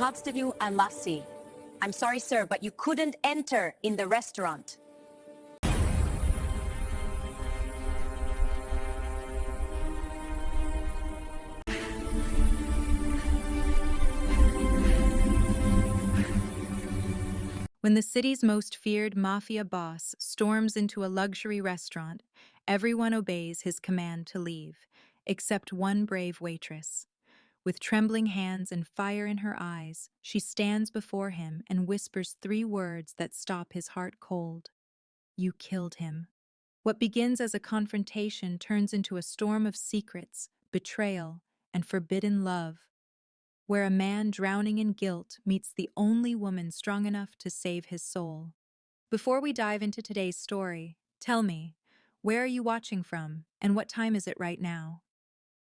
Continue, I must see. I'm sorry, sir, but you couldn't enter in the restaurant. When the city's most feared mafia boss storms into a luxury restaurant, everyone obeys his command to leave, except one brave waitress. With trembling hands and fire in her eyes, she stands before him and whispers 3 words that stop his heart cold. You killed him. What begins as a confrontation turns into a storm of secrets, betrayal, and forbidden love, where a man drowning in guilt meets the only woman strong enough to save his soul. Before we dive into today's story, tell me, where are you watching from, and what time is it right now?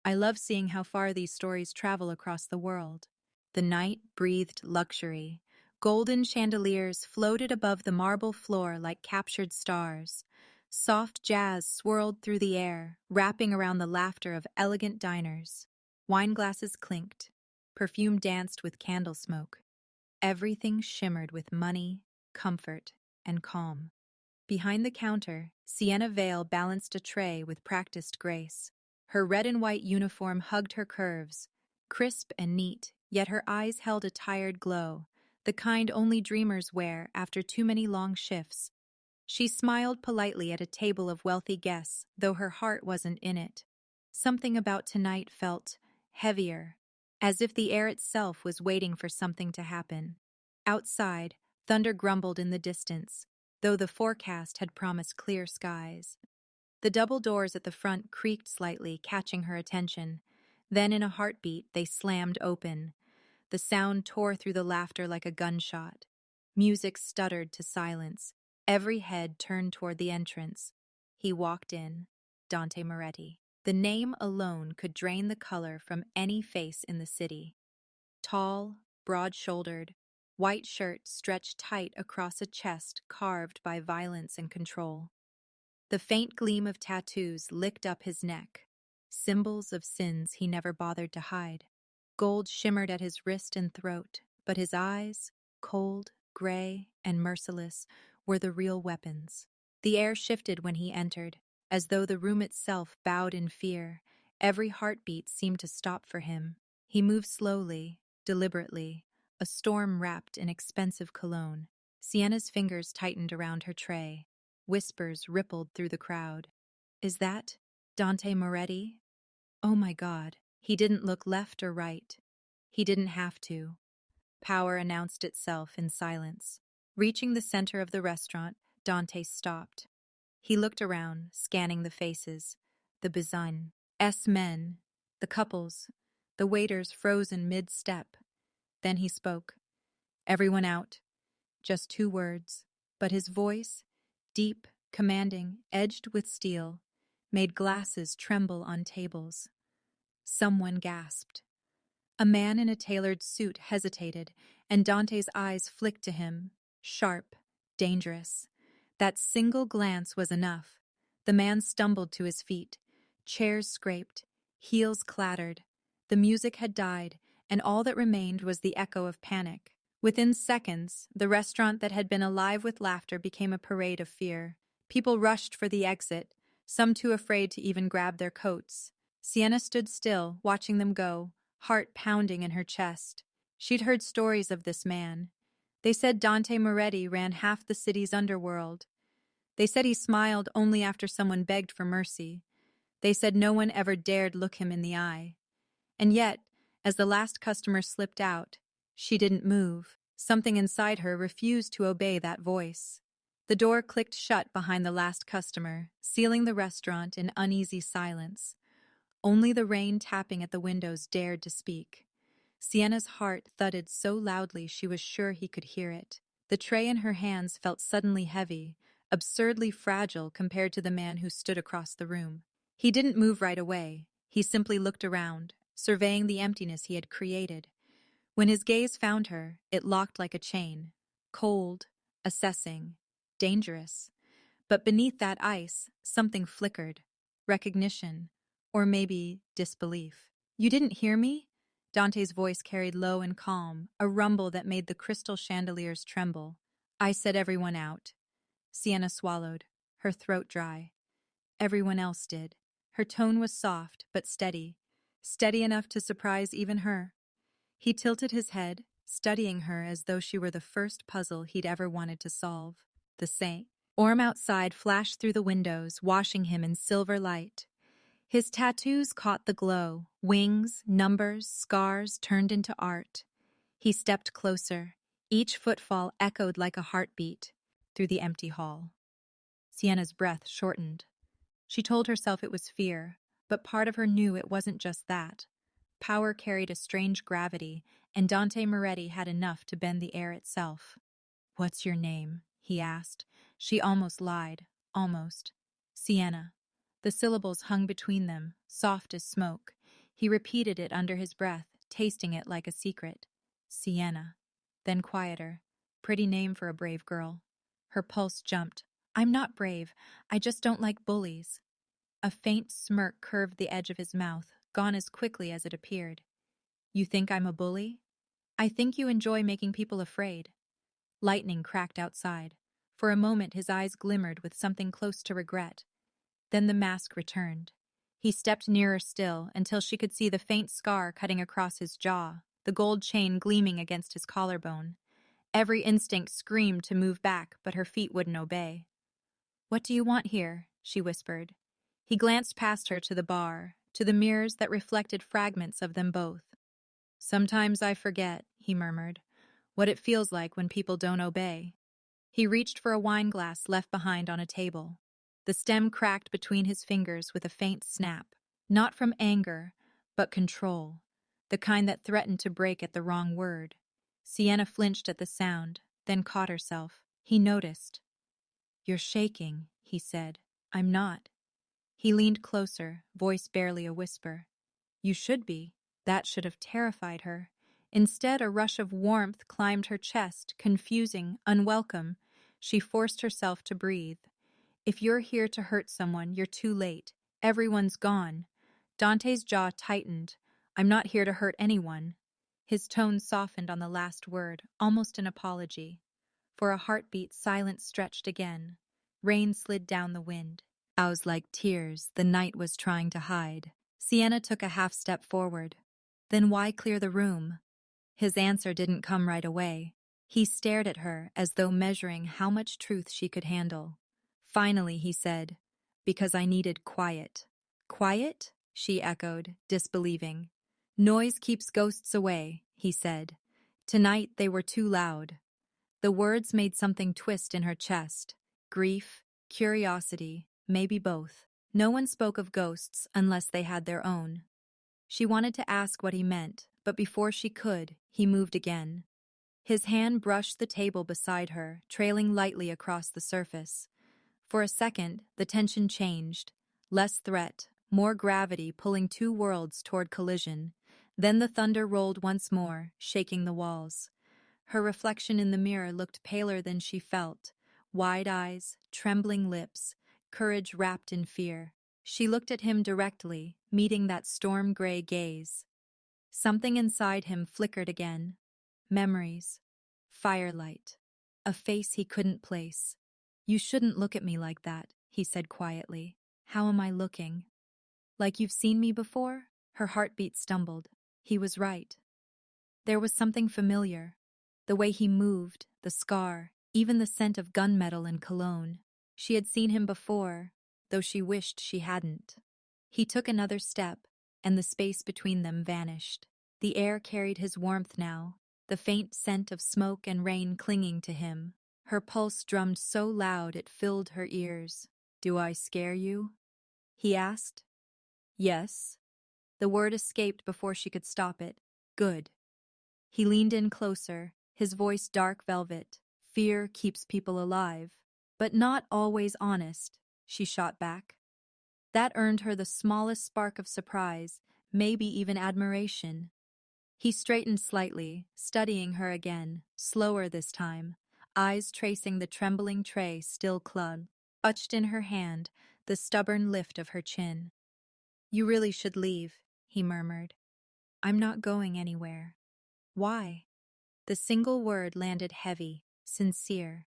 I love seeing how far these stories travel across the world. The night breathed luxury. Golden chandeliers floated above the marble floor like captured stars. Soft jazz swirled through the air, wrapping around the laughter of elegant diners. Wine glasses clinked. Perfume danced with candle smoke. Everything shimmered with money, comfort, and calm. Behind the counter, Sienna Vale balanced a tray with practiced grace. Her red and white uniform hugged her curves, crisp and neat, yet her eyes held a tired glow, the kind only dreamers wear after too many long shifts. She smiled politely at a table of wealthy guests, though her heart wasn't in it. Something about tonight felt heavier, as if the air itself was waiting for something to happen. Outside, thunder grumbled in the distance, though the forecast had promised clear skies. The double doors at the front creaked slightly, catching her attention. Then, in a heartbeat, they slammed open. The sound tore through the laughter like a gunshot. Music stuttered to silence. Every head turned toward the entrance. He walked in, Dante Moretti. The name alone could drain the color from any face in the city. Tall, broad-shouldered, white shirt stretched tight across a chest carved by violence and control. The faint gleam of tattoos licked up his neck, symbols of sins he never bothered to hide. Gold shimmered at his wrist and throat, but his eyes, cold, gray, and merciless, were the real weapons. The air shifted when he entered, as though the room itself bowed in fear. Every heartbeat seemed to stop for him. He moved slowly, deliberately, a storm wrapped in expensive cologne. Sienna's fingers tightened around her tray. Whispers rippled through the crowd. Is that Dante Moretti? Oh my God, he didn't look left or right. He didn't have to. Power announced itself in silence. Reaching the center of the restaurant, Dante stopped. He looked around, scanning the faces, the bezun, men, the couples, the waiters frozen mid-step. Then he spoke. Everyone out. Just 2 words, but his voice, deep, commanding, edged with steel, made glasses tremble on tables. Someone gasped. A man in a tailored suit hesitated, and Dante's eyes flicked to him, sharp, dangerous. That single glance was enough. The man stumbled to his feet. Chairs scraped, heels clattered. The music had died, and all that remained was the echo of panic. Within seconds, the restaurant that had been alive with laughter became a parade of fear. People rushed for the exit, some too afraid to even grab their coats. Sienna stood still, watching them go, heart pounding in her chest. She'd heard stories of this man. They said Dante Moretti ran half the city's underworld. They said he smiled only after someone begged for mercy. They said no one ever dared look him in the eye. And yet, as the last customer slipped out, she didn't move. Something inside her refused to obey that voice. The door clicked shut behind the last customer, sealing the restaurant in uneasy silence. Only the rain tapping at the windows dared to speak. Sienna's heart thudded so loudly she was sure he could hear it. The tray in her hands felt suddenly heavy, absurdly fragile compared to the man who stood across the room. He didn't move right away. He simply looked around, surveying the emptiness he had created. When his gaze found her, it locked like a chain. Cold, assessing, dangerous. But beneath that ice, something flickered. Recognition. Or maybe disbelief. You didn't hear me? Dante's voice carried low and calm, a rumble that made the crystal chandeliers tremble. I set everyone out. Sienna swallowed, her throat dry. Everyone else did. Her tone was soft, but steady. Steady enough to surprise even her. He tilted his head, studying her as though she were the first puzzle he'd ever wanted to solve. The same. Orm outside flashed through the windows, washing him in silver light. His tattoos caught the glow. Wings, numbers, scars turned into art. He stepped closer. Each footfall echoed like a heartbeat through the empty hall. Sienna's breath shortened. She told herself it was fear, but part of her knew it wasn't just that. Power carried a strange gravity, and Dante Moretti had enough to bend the air itself. "What's your name?" he asked. She almost lied. Almost. Sienna. The syllables hung between them, soft as smoke. He repeated it under his breath, tasting it like a secret. Sienna. Then quieter. Pretty name for a brave girl. Her pulse jumped. "I'm not brave. I just don't like bullies." A faint smirk curved the edge of his mouth, gone as quickly as it appeared. "You think I'm a bully? I think you enjoy making people afraid." Lightning cracked outside. For a moment his eyes glimmered with something close to regret. Then the mask returned. He stepped nearer still until she could see the faint scar cutting across his jaw, the gold chain gleaming against his collarbone. Every instinct screamed to move back, but her feet wouldn't obey. "What do you want here?" she whispered. He glanced past her to the bar, to the mirrors that reflected fragments of them both. "Sometimes I forget," he murmured, "what it feels like when people don't obey." He reached for a wine glass left behind on a table. The stem cracked between his fingers with a faint snap, not from anger, but control, the kind that threatened to break at the wrong word. Sienna flinched at the sound, then caught herself. He noticed. "You're shaking," he said. "I'm not." He leaned closer, voice barely a whisper. "You should be." That should have terrified her. Instead, a rush of warmth climbed her chest, confusing, unwelcome. She forced herself to breathe. "If you're here to hurt someone, you're too late. Everyone's gone." Dante's jaw tightened. "I'm not here to hurt anyone." His tone softened on the last word, almost an apology. For a heartbeat, silence stretched again. Rain slid down the wind. Eyes like tears the night was trying to hide. Sienna took a half step forward. "Then why clear the room?" His answer didn't come right away. He stared at her as though measuring how much truth she could handle. Finally, he said, "Because I needed quiet." "Quiet?" she echoed, disbelieving. "Noise keeps ghosts away," he said. Tonight they were too loud. The words made something twist in her chest. Grief, curiosity, maybe both. No one spoke of ghosts unless they had their own. She wanted to ask what he meant, but before she could, he moved again. His hand brushed the table beside her, trailing lightly across the surface. For a second, the tension changed. Less threat, more gravity pulling two worlds toward collision. Then the thunder rolled once more, shaking the walls. Her reflection in the mirror looked paler than she felt. Wide eyes, trembling lips, courage wrapped in fear. She looked at him directly, meeting that storm-gray gaze. Something inside him flickered again. Memories. Firelight. A face he couldn't place. "You shouldn't look at me like that," he said quietly. "How am I looking?" "Like you've seen me before?" Her heartbeat stumbled. He was right. There was something familiar. The way he moved, the scar, even the scent of gunmetal and cologne. She had seen him before, though she wished she hadn't. He took another step, and the space between them vanished. The air carried his warmth now, the faint scent of smoke and rain clinging to him. Her pulse drummed so loud it filled her ears. "Do I scare you?" he asked. "Yes." The word escaped before she could stop it. "Good." He leaned in closer, his voice dark velvet. "Fear keeps people alive, but not always honest," she shot back. That earned her the smallest spark of surprise, maybe even admiration. He straightened slightly, studying her again, slower this time, eyes tracing the trembling tray still clutched in her hand, the stubborn lift of her chin. "You really should leave," he murmured. I'm not going anywhere. Why? The single word landed heavy, sincere.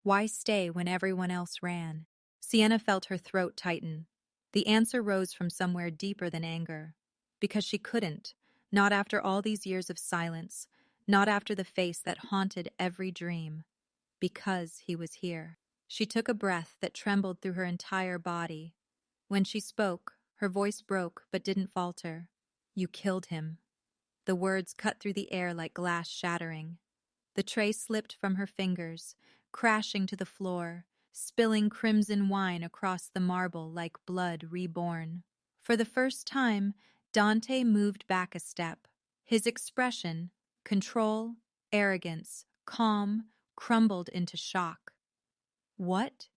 Why stay when everyone else ran? Sienna felt her throat tighten. The answer rose from somewhere deeper than anger. Because she couldn't, not after all these years of silence, not after the face that haunted every dream. Because he was here. She took a breath that trembled through her entire body. When she spoke, her voice broke but didn't falter. You killed him. The words cut through the air like glass shattering. The tray slipped from her fingers, crashing to the floor, spilling crimson wine across the marble like blood reborn. For the first time, Dante moved back a step. His expression, control, arrogance, calm, crumbled into shock. What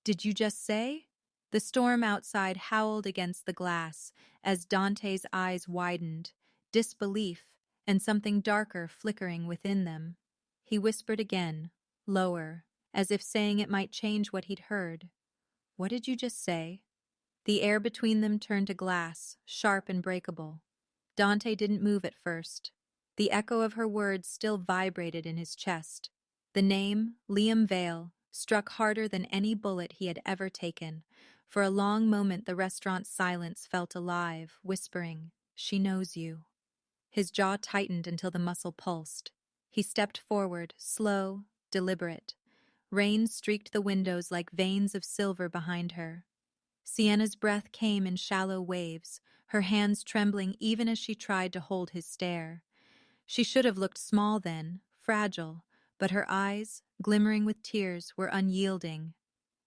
did you just say? The storm outside howled against the glass as Dante's eyes widened, disbelief and something darker flickering within them. He whispered again, lower, as if saying it might change what he'd heard. What did you just say? The air between them turned to glass, sharp and breakable. Dante didn't move at first. The echo of her words still vibrated in his chest. The name, Liam Vale, struck harder than any bullet he had ever taken. For a long moment the restaurant's silence felt alive, whispering, "She knows you." His jaw tightened until the muscle pulsed. He stepped forward, slow, deliberate. Rain streaked the windows like veins of silver behind her. Sienna's breath came in shallow waves, her hands trembling even as she tried to hold his stare. She should have looked small then, fragile, but her eyes, glimmering with tears, were unyielding.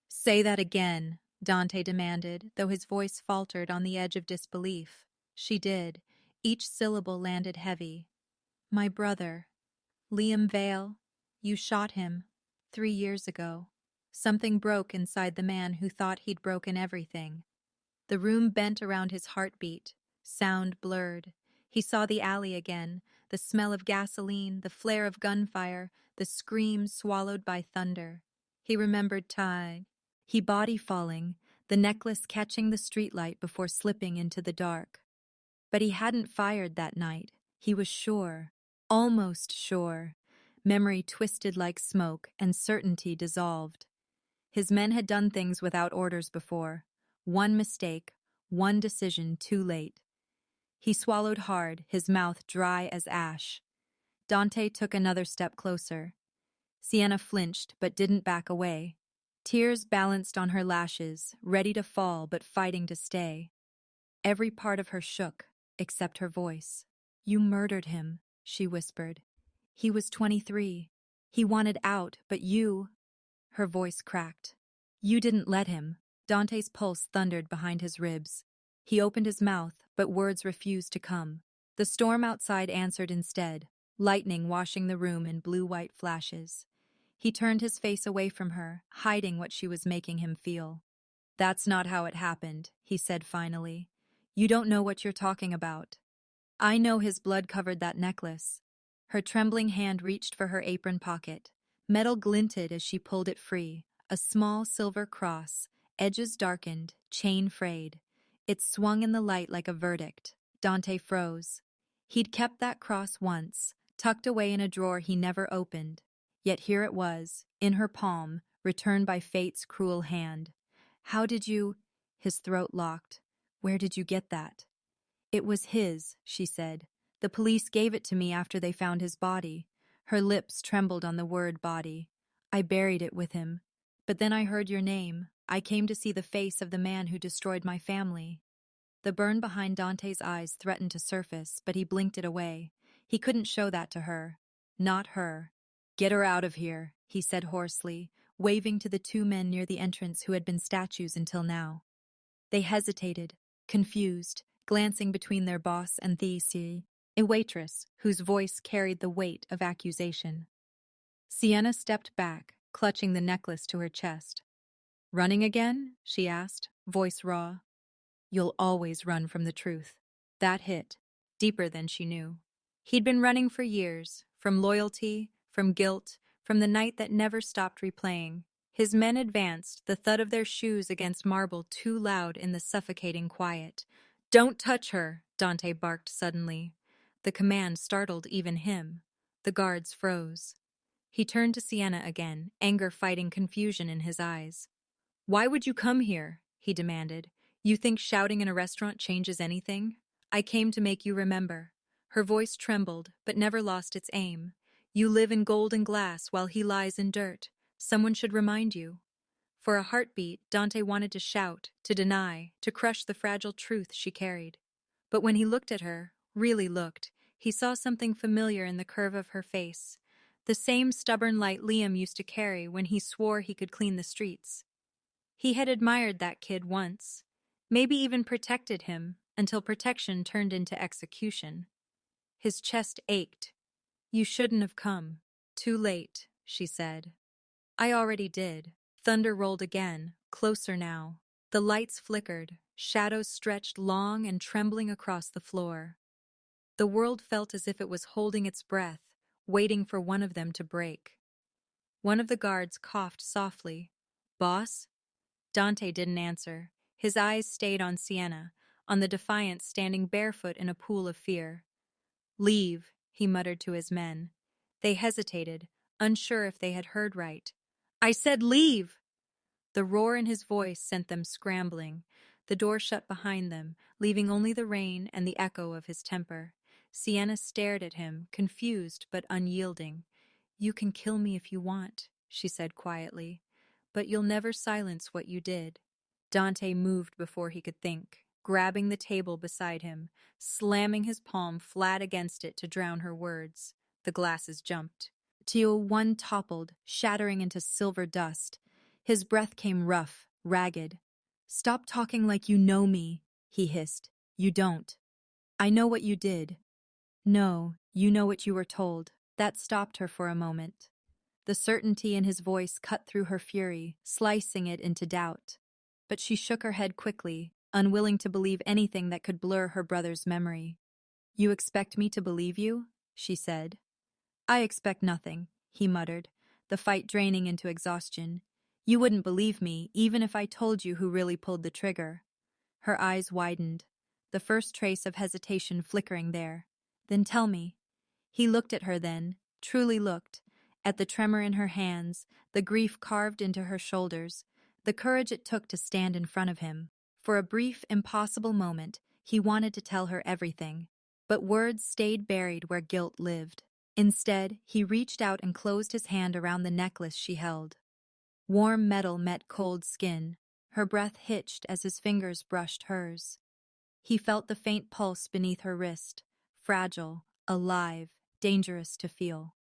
"Say that again," Dante demanded, though his voice faltered on the edge of disbelief. She did. Each syllable landed heavy. "My brother, Liam Vale, you shot him 3 years ago." Something broke inside the man who thought he'd broken everything. The room bent around his heartbeat, sound blurred. He saw the alley again, the smell of gasoline, the flare of gunfire, the scream swallowed by thunder. He remembered Ty. He body falling, the necklace catching the streetlight before slipping into the dark. But he hadn't fired that night. He was sure, almost sure. Memory twisted like smoke, and certainty dissolved. His men had done things without orders before. One mistake, one decision too late. He swallowed hard, his mouth dry as ash. Dante took another step closer. Sienna flinched but didn't back away. Tears balanced on her lashes, ready to fall but fighting to stay. Every part of her shook, except her voice. "You murdered him," she whispered. "He was 23. He wanted out, but you—" Her voice cracked. "You didn't let him." Dante's pulse thundered behind his ribs. He opened his mouth, but words refused to come. The storm outside answered instead, lightning washing the room in blue-white flashes. He turned his face away from her, hiding what she was making him feel. "That's not how it happened," he said finally. "You don't know what you're talking about. I know his blood covered that necklace." Her trembling hand reached for her apron pocket. Metal glinted as she pulled it free, a small silver cross, edges darkened, chain frayed. It swung in the light like a verdict. Dante froze. He'd kept that cross once, tucked away in a drawer he never opened. Yet here it was, in her palm, returned by fate's cruel hand. "How did you—" His throat locked. "Where did you get that?" "It was his," she said. "The police gave it to me after they found his body." Her lips trembled on the word body. "I buried it with him. But then I heard your name. I came to see the face of the man who destroyed my family." The burn behind Dante's eyes threatened to surface, but he blinked it away. He couldn't show that to her. Not her. "Get her out of here," he said hoarsely, waving to the 2 men near the entrance who had been statues until now. They hesitated, confused, glancing between their boss and Thesey, a waitress whose voice carried the weight of accusation. Sienna stepped back, clutching the necklace to her chest. "Running again?" she asked, voice raw. "You'll always run from the truth." That hit, deeper than she knew. He'd been running for years, from loyalty, from guilt, from the night that never stopped replaying. His men advanced, the thud of their shoes against marble too loud in the suffocating quiet. "Don't touch her," Dante barked suddenly. The command startled even him. The guards froze. He turned to Sienna again, anger fighting confusion in his eyes. "Why would you come here?" he demanded. "You think shouting in a restaurant changes anything? I came to make you remember." Her voice trembled, but never lost its aim. "You live in golden glass while he lies in dirt. Someone should remind you." For a heartbeat, Dante wanted to shout, to deny, to crush the fragile truth she carried. But when he looked at her, really looked, he saw something familiar in the curve of her face. The same stubborn light Liam used to carry when he swore he could clean the streets. He had admired that kid once, maybe even protected him, until protection turned into execution. His chest ached. "You shouldn't have come. Too late," she said. "I already did." Thunder rolled again, closer now. The lights flickered, shadows stretched long and trembling across the floor. The world felt as if it was holding its breath, waiting for one of them to break. One of the guards coughed softly. "Boss?" Dante didn't answer. His eyes stayed on Sienna, on the Defiant standing barefoot in a pool of fear. "Leave," he muttered to his men. They hesitated, unsure if they had heard right. "I said leave!" The roar in his voice sent them scrambling. The door shut behind them, leaving only the rain and the echo of his temper. Sienna stared at him, confused but unyielding. "You can kill me if you want," she said quietly, "but you'll never silence what you did." Dante moved before he could think, grabbing the table beside him, slamming his palm flat against it to drown her words. The glasses jumped. Till one toppled, shattering into silver dust. His breath came rough, ragged. "Stop talking like you know me," he hissed. "You don't. I know what you did." "No, you know what you were told." That stopped her for a moment. The certainty in his voice cut through her fury, slicing it into doubt. But she shook her head quickly, unwilling to believe anything that could blur her brother's memory. "You expect me to believe you?" she said. "I expect nothing," he muttered, the fight draining into exhaustion. "You wouldn't believe me, even if I told you who really pulled the trigger." Her eyes widened, the first trace of hesitation flickering there. "Then tell me." He looked at her then, truly looked, at the tremor in her hands, the grief carved into her shoulders, the courage it took to stand in front of him. For a brief, impossible moment, he wanted to tell her everything, but words stayed buried where guilt lived. Instead, he reached out and closed his hand around the necklace she held. Warm metal met cold skin. Her breath hitched as his fingers brushed hers. He felt the faint pulse beneath her wrist, fragile, alive, dangerous to feel.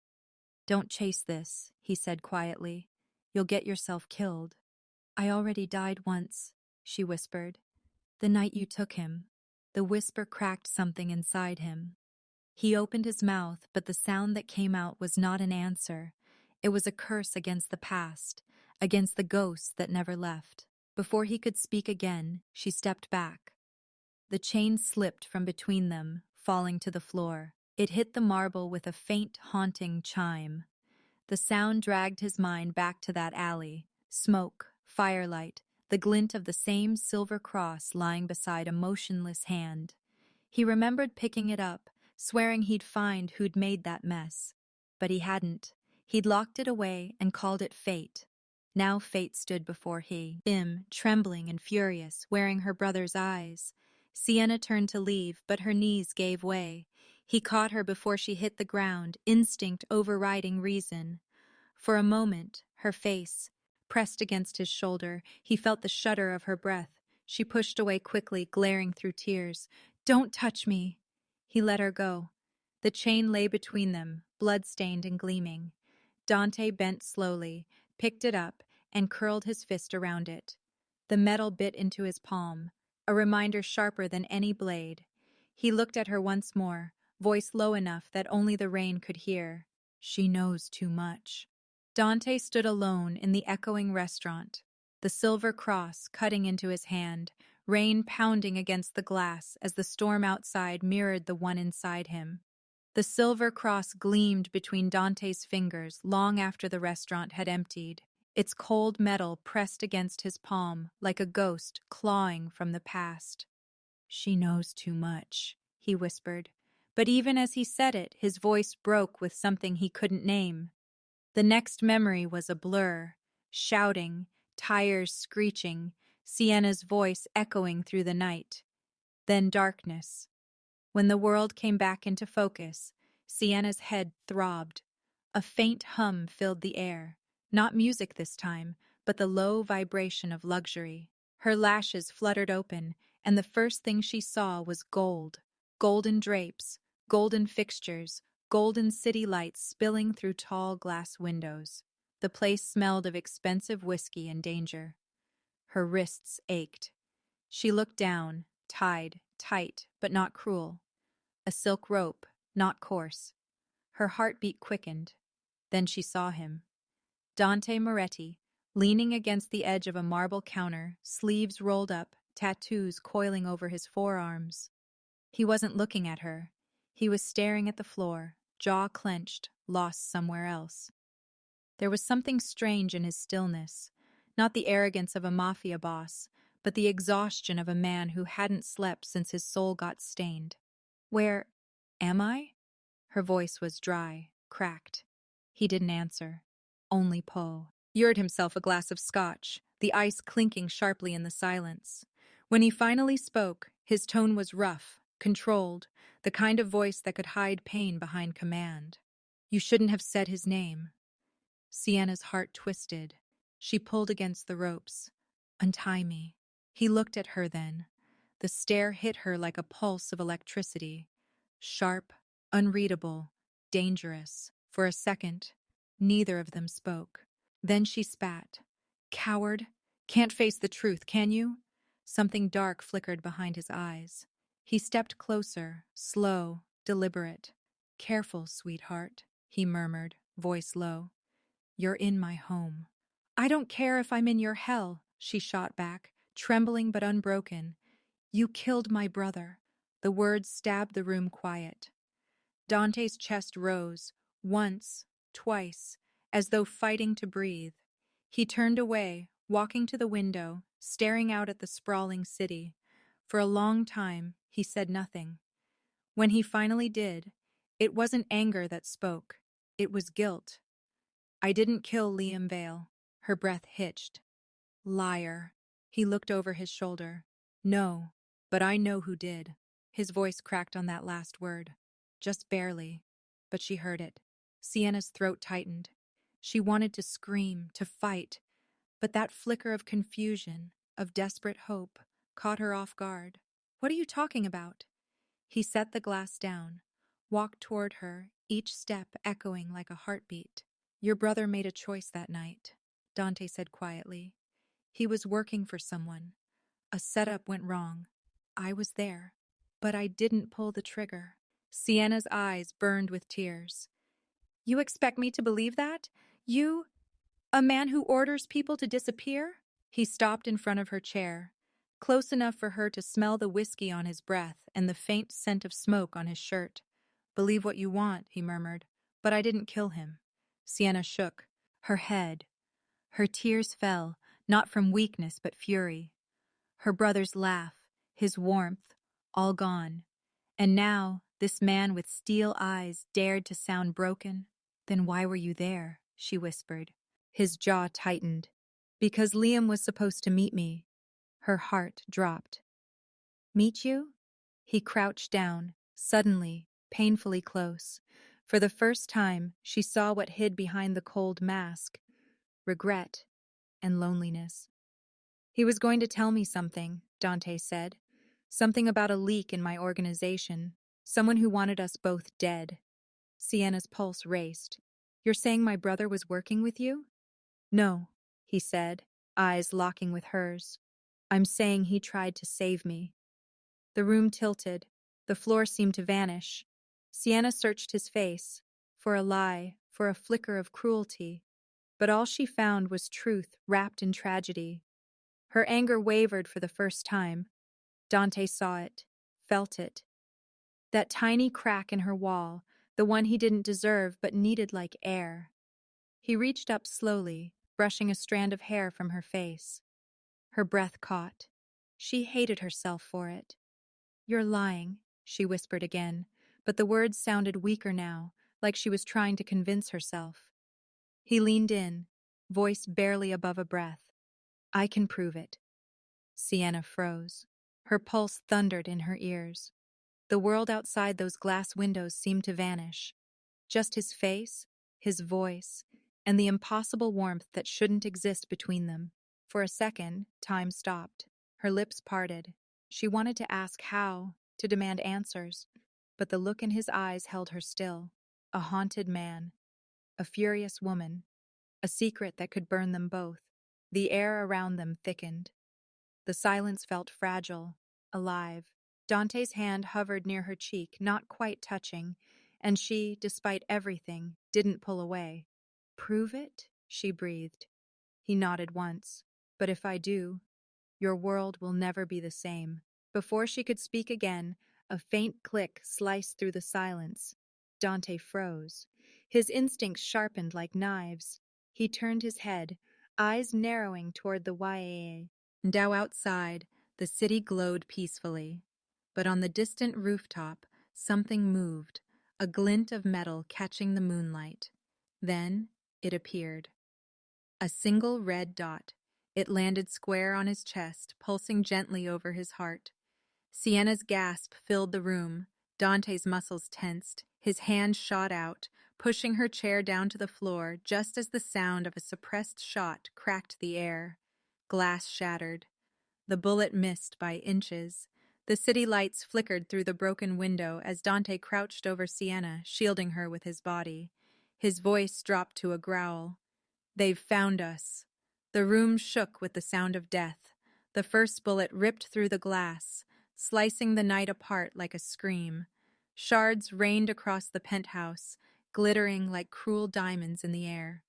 "Don't chase this," he said quietly. "You'll get yourself killed." "I already died once," she whispered. "The night you took him." The whisper cracked something inside him. He opened his mouth, but the sound that came out was not an answer. It was a curse against the past, against the ghosts that never left. Before he could speak again, she stepped back. The chain slipped from between them, falling to the floor. It hit the marble with a faint, haunting chime. The sound dragged his mind back to that alley. Smoke, firelight, the glint of the same silver cross lying beside a motionless hand. He remembered picking it up, swearing he'd find who'd made that mess. But he hadn't. He'd locked it away and called it fate. Now fate stood before him, trembling and furious, wearing her brother's eyes. Sienna turned to leave, but her knees gave way. He caught her before she hit the ground, instinct overriding reason. For a moment, her face pressed against his shoulder. He felt the shudder of her breath. She pushed away quickly, glaring through tears. "Don't touch me." He let her go. The chain lay between them, blood-stained and gleaming. Dante bent slowly, picked it up, and curled his fist around it. The metal bit into his palm, a reminder sharper than any blade. He looked at her once more, voice low enough that only the rain could hear. "She knows too much." Dante stood alone in the echoing restaurant, the silver cross cutting into his hand, rain pounding against the glass as the storm outside mirrored the one inside him. The silver cross gleamed between Dante's fingers long after the restaurant had emptied, its cold metal pressed against his palm like a ghost clawing from the past. "She knows too much," he whispered, But even as he said it, his voice broke with something he couldn't name. The next memory was a blur, shouting, tires screeching, Sienna's voice echoing through the night. Then darkness. When the world came back into focus, Sienna's head throbbed. A faint hum filled the air, not music this time, but the low vibration of luxury. Her lashes fluttered open, and the first thing she saw was gold. Golden drapes, golden fixtures, golden city lights spilling through tall glass windows. The place smelled of expensive whiskey and danger. Her wrists ached. She looked down, tied, tight, but not cruel. A silk rope, not coarse. Her heartbeat quickened. Then she saw him. Dante Moretti, leaning against the edge of a marble counter, sleeves rolled up, tattoos coiling over his forearms. He wasn't looking at her. He was staring at the floor, jaw clenched, lost somewhere else. There was something strange in his stillness, not the arrogance of a mafia boss, but the exhaustion of a man who hadn't slept since his soul got stained. Where am I? Her voice was dry, cracked. He didn't answer. Only Poe poured himself a glass of scotch, the ice clinking sharply in the silence. When he finally spoke, his tone was rough, controlled, the kind of voice that could hide pain behind command. You shouldn't have said his name. Sienna's heart twisted. She pulled against the ropes. Untie me. He looked at her then. The stare hit her like a pulse of electricity. Sharp, unreadable, dangerous. For a second, neither of them spoke. Then she spat. Coward! Can't face the truth, can you? Something dark flickered behind his eyes. He stepped closer, slow, deliberate. Careful, sweetheart, he murmured, voice low. You're in my home. I don't care if I'm in your hell, she shot back, trembling but unbroken. You killed my brother. The words stabbed the room quiet. Dante's chest rose, once, twice, as though fighting to breathe. He turned away, walking to the window, staring out at the sprawling city. For a long time, he said nothing. When he finally did, it wasn't anger that spoke. It was guilt. I didn't kill Liam Vale. Her breath hitched. Liar. He looked over his shoulder. No, but I know who did. His voice cracked on that last word. Just barely. But she heard it. Sienna's throat tightened. She wanted to scream, to fight. But that flicker of confusion, of desperate hope, caught her off guard. What are you talking about? He set the glass down, walked toward her, each step echoing like a heartbeat. Your brother made a choice that night, Dante said quietly. He was working for someone. A setup went wrong. I was there, but I didn't pull the trigger. Sienna's eyes burned with tears. You expect me to believe that? You, a man who orders people to disappear? He stopped in front of her chair, close enough for her to smell the whiskey on his breath and the faint scent of smoke on his shirt. Believe what you want, he murmured, but I didn't kill him. Sienna shook, her head. Her tears fell, not from weakness but fury. Her brother's laugh, his warmth, all gone. And now, this man with steel eyes dared to sound broken. Then why were you there? She whispered. His jaw tightened. Because Liam was supposed to meet me. Her heart dropped. Meet you? He crouched down, suddenly, painfully close. For the first time, she saw what hid behind the cold mask. Regret and loneliness. He was going to tell me something, Dante said. Something about a leak in my organization. Someone who wanted us both dead. Sienna's pulse raced. You're saying my brother was working with you? No, he said, eyes locking with hers. I'm saying he tried to save me. The room tilted. The floor seemed to vanish. Sienna searched his face, for a lie, for a flicker of cruelty. But all she found was truth wrapped in tragedy. Her anger wavered for the first time. Dante saw it, felt it. That tiny crack in her wall, the one he didn't deserve but needed like air. He reached up slowly, brushing a strand of hair from her face. Her breath caught. She hated herself for it. You're lying, she whispered again, but the words sounded weaker now, like she was trying to convince herself. He leaned in, voice barely above a breath. I can prove it. Sienna froze. Her pulse thundered in her ears. The world outside those glass windows seemed to vanish. Just his face, his voice, and the impossible warmth that shouldn't exist between them. For a second, time stopped. Her lips parted. She wanted to ask how, to demand answers, but the look in his eyes held her still. A haunted man, a furious woman, a secret that could burn them both. The air around them thickened. The silence felt fragile, alive. Dante's hand hovered near her cheek, not quite touching, and she, despite everything, didn't pull away. Prove it? She breathed. He nodded once. But if I do, your world will never be the same. Before she could speak again, a faint click sliced through the silence. Dante froze. His instincts sharpened like knives. He turned his head, eyes narrowing toward the YAA. Now outside, the city glowed peacefully. But on the distant rooftop, something moved, a glint of metal catching the moonlight. Then it appeared. A single red dot. It landed square on his chest, pulsing gently over his heart. Sienna's gasp filled the room. Dante's muscles tensed. His hand shot out, pushing her chair down to the floor just as the sound of a suppressed shot cracked the air. Glass shattered. The bullet missed by inches. The city lights flickered through the broken window as Dante crouched over Sienna, shielding her with his body. His voice dropped to a growl. They've found us. The room shook with the sound of death. The first bullet ripped through the glass, slicing the night apart like a scream. Shards rained across the penthouse, glittering like cruel diamonds in the air.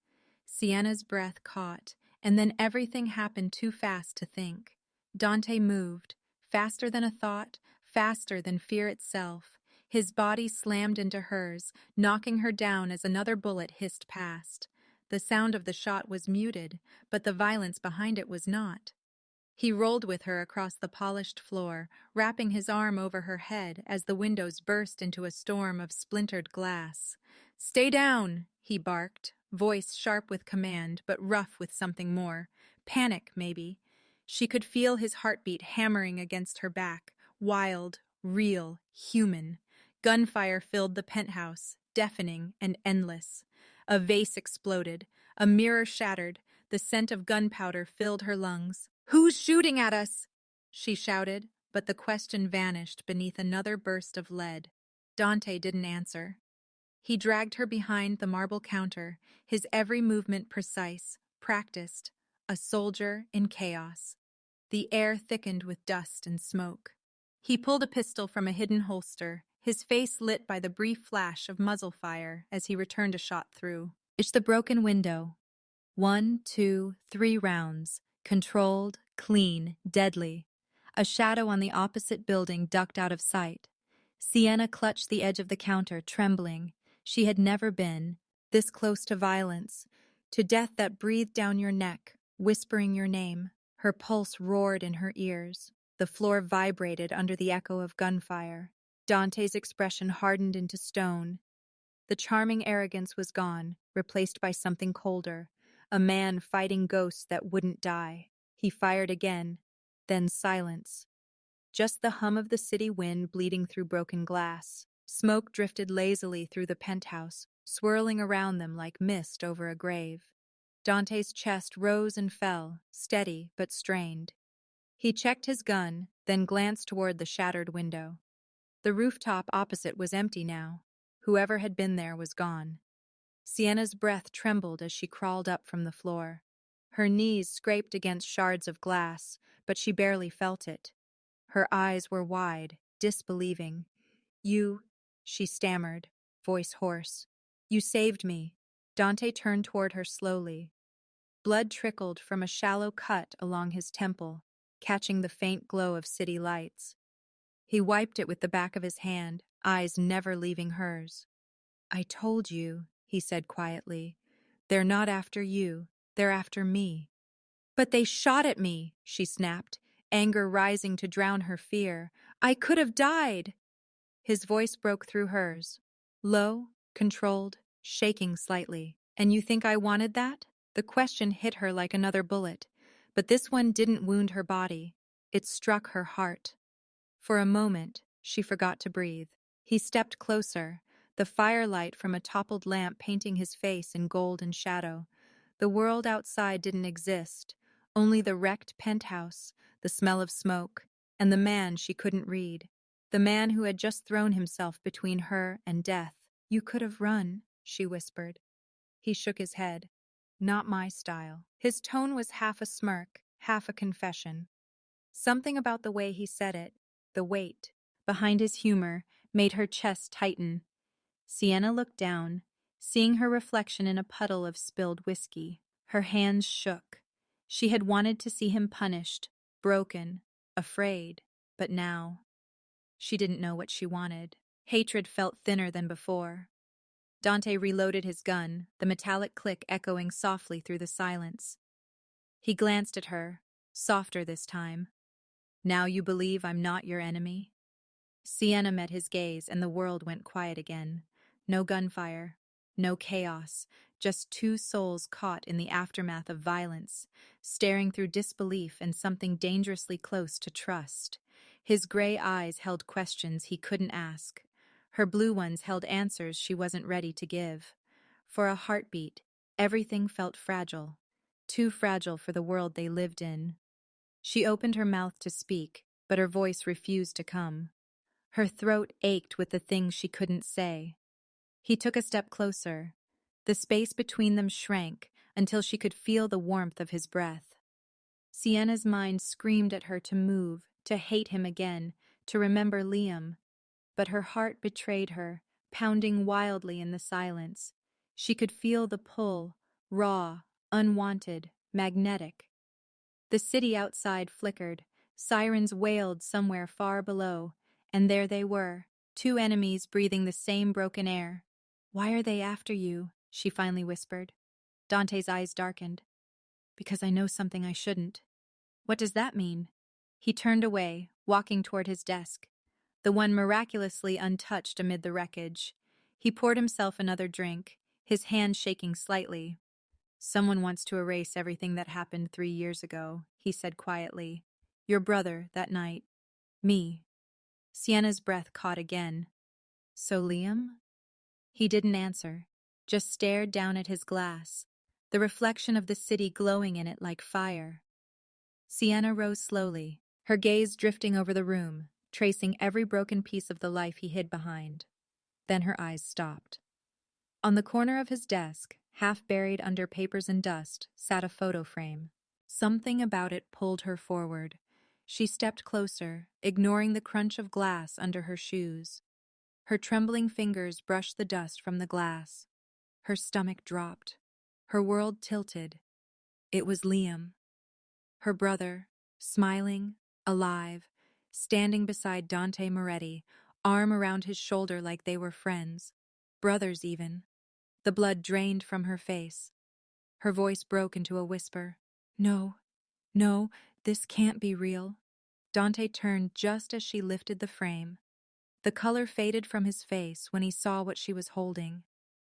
Sienna's breath caught, and then everything happened too fast to think. Dante moved, faster than a thought, faster than fear itself. His body slammed into hers, knocking her down as another bullet hissed past. The sound of the shot was muted, but the violence behind it was not. He rolled with her across the polished floor, wrapping his arm over her head as the windows burst into a storm of splintered glass. "Stay down," he barked, voice sharp with command, but rough with something more. Panic, maybe. She could feel his heartbeat hammering against her back, wild, real, human. Gunfire filled the penthouse, deafening and endless. A vase exploded, a mirror shattered, the scent of gunpowder filled her lungs. "Who's shooting at us?" she shouted, but the question vanished beneath another burst of lead. Dante didn't answer. He dragged her behind the marble counter, his every movement precise, practiced, a soldier in chaos. The air thickened with dust and smoke. He pulled a pistol from a hidden holster, his face lit by the brief flash of muzzle fire as he returned a shot through. It's the broken window. 1, 2, 3 rounds. Controlled, clean, deadly. A shadow on the opposite building ducked out of sight. Sienna clutched the edge of the counter, trembling. She had never been this close to violence, to death that breathed down your neck, whispering your name. Her pulse roared in her ears. The floor vibrated under the echo of gunfire. Dante's expression hardened into stone. The charming arrogance was gone, replaced by something colder. A man fighting ghosts that wouldn't die. He fired again, then silence. Just the hum of the city wind bleeding through broken glass. Smoke drifted lazily through the penthouse, swirling around them like mist over a grave. Dante's chest rose and fell, steady but strained. He checked his gun, then glanced toward the shattered window. The rooftop opposite was empty now. Whoever had been there was gone. Sienna's breath trembled as she crawled up from the floor. Her knees scraped against shards of glass, but she barely felt it. Her eyes were wide, disbelieving. "You," she stammered, voice hoarse. "You saved me." Dante turned toward her slowly. Blood trickled from a shallow cut along his temple, catching the faint glow of city lights. He wiped it with the back of his hand, eyes never leaving hers. "I told you," he said quietly. "They're not after you. They're after me." "But they shot at me," she snapped, anger rising to drown her fear. "I could have died." His voice broke through hers. Low, controlled, shaking slightly. And you think I wanted that? The question hit her like another bullet. But this one didn't wound her body. It struck her heart. For a moment, she forgot to breathe. He stepped closer, the firelight from a toppled lamp painting his face in gold and shadow. The world outside didn't exist, only the wrecked penthouse, the smell of smoke, and the man she couldn't read. The man who had just thrown himself between her and death. You could have run, she whispered. He shook his head. Not my style. His tone was half a smirk, half a confession. Something about the way he said it, the weight behind his humor, made her chest tighten. Sienna looked down, seeing her reflection in a puddle of spilled whiskey. Her hands shook. She had wanted to see him punished, broken, afraid, but now she didn't know what she wanted. Hatred felt thinner than before. Dante reloaded his gun, the metallic click echoing softly through the silence. He glanced at her, softer this time. Now you believe I'm not your enemy? Sienna met his gaze and the world went quiet again. No gunfire, no chaos, just two souls caught in the aftermath of violence, staring through disbelief and something dangerously close to trust. His gray eyes held questions he couldn't ask. Her blue ones held answers she wasn't ready to give. For a heartbeat, everything felt fragile, too fragile for the world they lived in. She opened her mouth to speak, but her voice refused to come. Her throat ached with the things she couldn't say. He took a step closer. The space between them shrank until she could feel the warmth of his breath. Sienna's mind screamed at her to move, to hate him again, to remember Liam. But her heart betrayed her, pounding wildly in the silence. She could feel the pull, raw, unwanted, magnetic. The city outside flickered. Sirens wailed somewhere far below, and there they were, two enemies breathing the same broken air. Why are they after you? She finally whispered. Dante's eyes darkened. Because I know something I shouldn't. What does that mean? He turned away, walking toward his desk, the one miraculously untouched amid the wreckage. He poured himself another drink, his hand shaking slightly. Someone wants to erase everything that happened 3 years ago, he said quietly. Your brother, that night. Me. Sienna's breath caught again. So Liam? He didn't answer, just stared down at his glass, the reflection of the city glowing in it like fire. Sienna rose slowly, her gaze drifting over the room, tracing every broken piece of the life he hid behind. Then her eyes stopped. On the corner of his desk, half buried under papers and dust, sat a photo frame. Something about it pulled her forward. She stepped closer, ignoring the crunch of glass under her shoes. Her trembling fingers brushed the dust from the glass. Her stomach dropped. Her world tilted. It was Liam. Her brother, smiling, alive, standing beside Dante Moretti, arm around his shoulder like they were friends. Brothers, even. The blood drained from her face. Her voice broke into a whisper. No, no, this can't be real. Dante turned just as she lifted the frame. The color faded from his face when he saw what she was holding.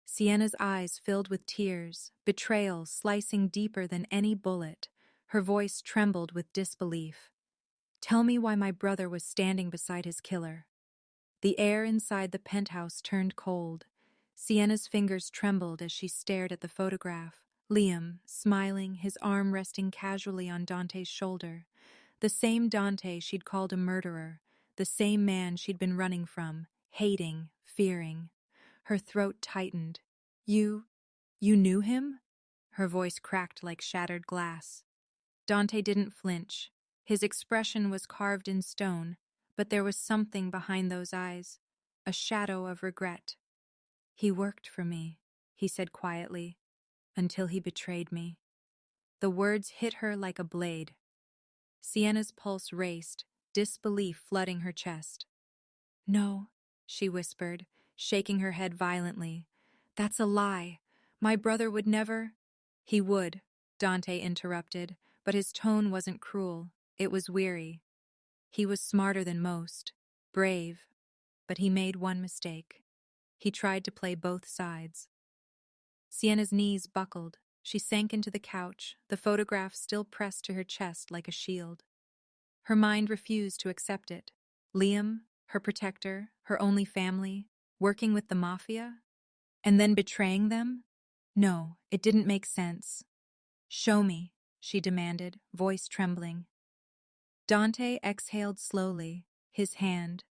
Sienna's eyes filled with tears, betrayal slicing deeper than any bullet. Her voice trembled with disbelief. Tell me why my brother was standing beside his killer. The air inside the penthouse turned cold. Sienna's fingers trembled as she stared at the photograph. Liam, smiling, his arm resting casually on Dante's shoulder. The same Dante she'd called a murderer, the same man she'd been running from, hating, fearing. Her throat tightened. You knew him? Her voice cracked like shattered glass. Dante didn't flinch. His expression was carved in stone, but there was something behind those eyes, a shadow of regret. He worked for me, he said quietly, until he betrayed me. The words hit her like a blade. Sienna's pulse raced, disbelief flooding her chest. No, she whispered, shaking her head violently. That's a lie. My brother would never— He would, Dante interrupted, but his tone wasn't cruel. It was weary. He was smarter than most, brave, but he made one mistake. He tried to play both sides. Sienna's knees buckled. She sank into the couch, the photograph still pressed to her chest like a shield. Her mind refused to accept it. Liam, her protector, her only family, working with the Mafia? And then betraying them? No, it didn't make sense. "Show me," she demanded, voice trembling. Dante exhaled slowly, his hand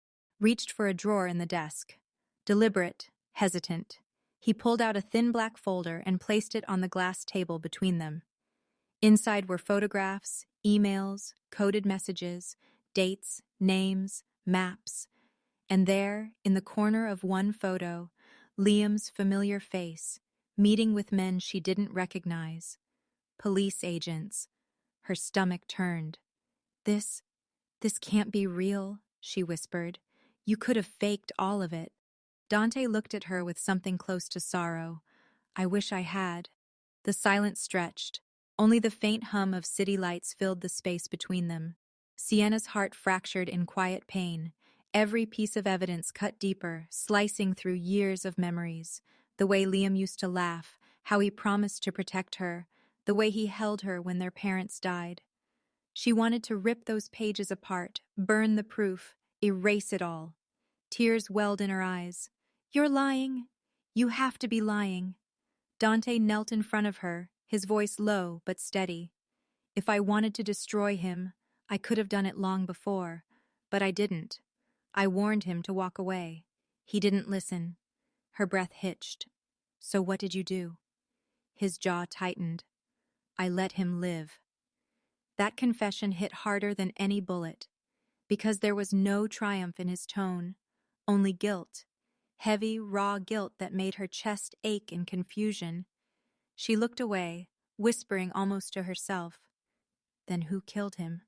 reached for a drawer in the desk. Deliberate, hesitant, he pulled out a thin black folder and placed it on the glass table between them. Inside were photographs, emails, coded messages, dates, names, maps. And there, in the corner of one photo, Liam's familiar face, meeting with men she didn't recognize. Police agents. Her stomach turned. This can't be real," she whispered. "You could have faked all of it." Dante looked at her with something close to sorrow. "I wish I had." The silence stretched. Only the faint hum of city lights filled the space between them. Sienna's heart fractured in quiet pain. Every piece of evidence cut deeper, slicing through years of memories. The way Liam used to laugh, how he promised to protect her, the way he held her when their parents died. She wanted to rip those pages apart, burn the proof, erase it all. Tears welled in her eyes. "You're lying. You have to be lying." Dante knelt in front of her, his voice low but steady. "If I wanted to destroy him, I could have done it long before, but I didn't. I warned him to walk away. He didn't listen." Her breath hitched. "So what did you do?" His jaw tightened. "I let him live." That confession hit harder than any bullet, because there was no triumph in his tone, only guilt, heavy, raw guilt that made her chest ache in confusion. She looked away, whispering almost to herself. "Then who killed him?"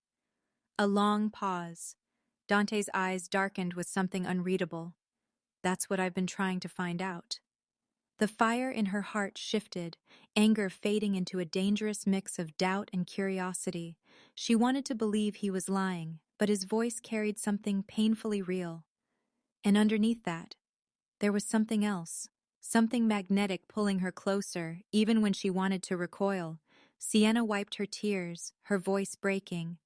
A long pause. Dante's eyes darkened with something unreadable. "That's what I've been trying to find out." The fire in her heart shifted, anger fading into a dangerous mix of doubt and curiosity. She wanted to believe he was lying, but his voice carried something painfully real. And underneath that, there was something else, something magnetic pulling her closer, even when she wanted to recoil. Sienna wiped her tears, her voice breaking.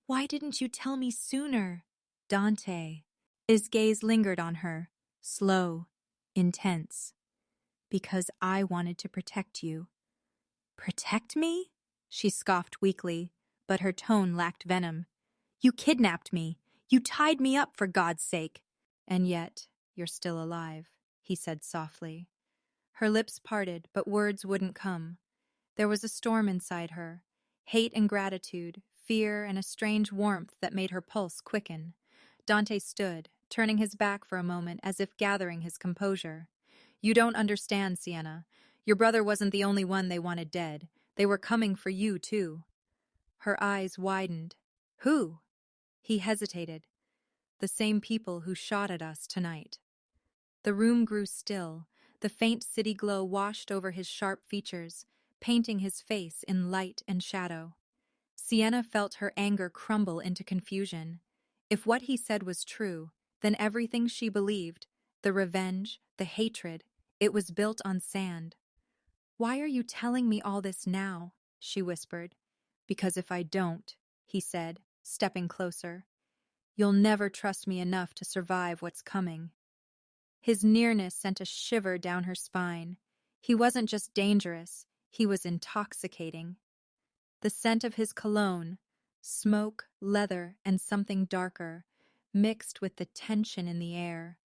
"Why didn't you tell me sooner?" Dante. His gaze lingered on her, slow, intense. "Because I wanted to protect you." "Protect me?" She scoffed weakly, but her tone lacked venom. "You kidnapped me. You tied me up, for God's sake." "And yet, you're still alive," he said softly. Her lips parted, but words wouldn't come. There was a storm inside her, hate and gratitude, fear and a strange warmth that made her pulse quicken. Dante stood, turning his back for a moment as if gathering his composure. "You don't understand, Sienna. Your brother wasn't the only one they wanted dead. They were coming for you, too." Her eyes widened. "Who?" He hesitated. "The same people who shot at us tonight." The room grew still. The faint city glow washed over his sharp features, painting his face in light and shadow. Sienna felt her anger crumble into confusion. If what he said was true, then everything she believed, the revenge, the hatred, it was built on sand. "Why are you telling me all this now?" she whispered. "Because if I don't," he said, stepping closer, "you'll never trust me enough to survive what's coming." His nearness sent a shiver down her spine. He wasn't just dangerous, he was intoxicating. The scent of his cologne, smoke, leather, and something darker, mixed with the tension in the air.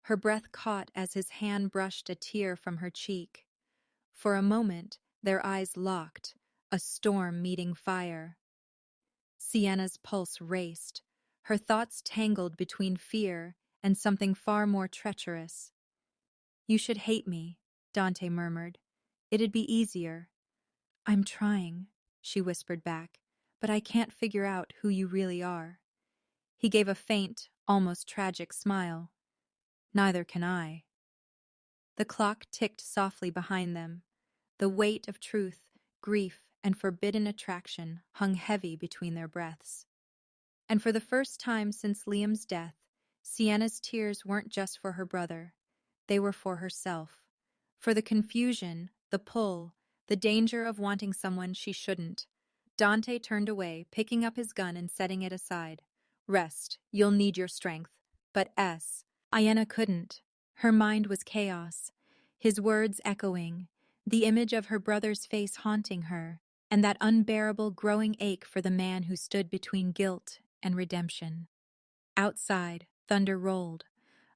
Her breath caught as his hand brushed a tear from her cheek. For a moment, their eyes locked, a storm meeting fire. Sienna's pulse raced, her thoughts tangled between fear and something far more treacherous. "You should hate me," Dante murmured. "It'd be easier." "I'm trying," she whispered back, "but I can't figure out who you really are." He gave a faint, almost tragic smile. "Neither can I." The clock ticked softly behind them. The weight of truth, grief, and forbidden attraction hung heavy between their breaths. And for the first time since Liam's death, Sienna's tears weren't just for her brother. They were for herself. For the confusion, the pull, the danger of wanting someone she shouldn't. Dante turned away, picking up his gun and setting it aside. Rest, you'll need your strength. But Iena couldn't. Her mind was chaos. His words echoing, the image of her brother's face haunting her, and that unbearable growing ache for the man who stood between guilt and redemption. Outside, thunder rolled,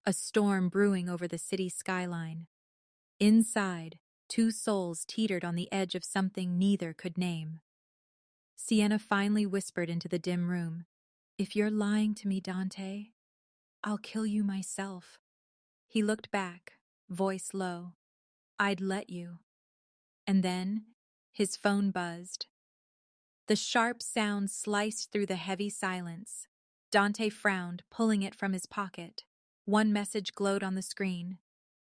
a storm brewing over the city skyline. Inside, two souls teetered on the edge of something neither could name. Sienna finally whispered into the dim room, "If you're lying to me, Dante, I'll kill you myself." He looked back, voice low. "I'd let you." And then, his phone buzzed. The sharp sound sliced through the heavy silence. Dante frowned, pulling it from his pocket. One message glowed on the screen.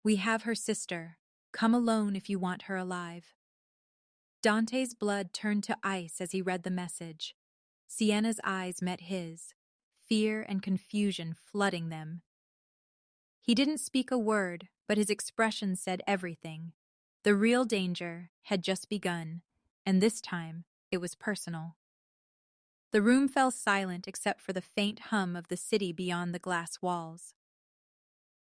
"We have her sister. Come alone if you want her alive." Dante's blood turned to ice as he read the message. Sienna's eyes met his, fear and confusion flooding them. He didn't speak a word, but his expression said everything. The real danger had just begun, and this time it was personal. The room fell silent except for the faint hum of the city beyond the glass walls.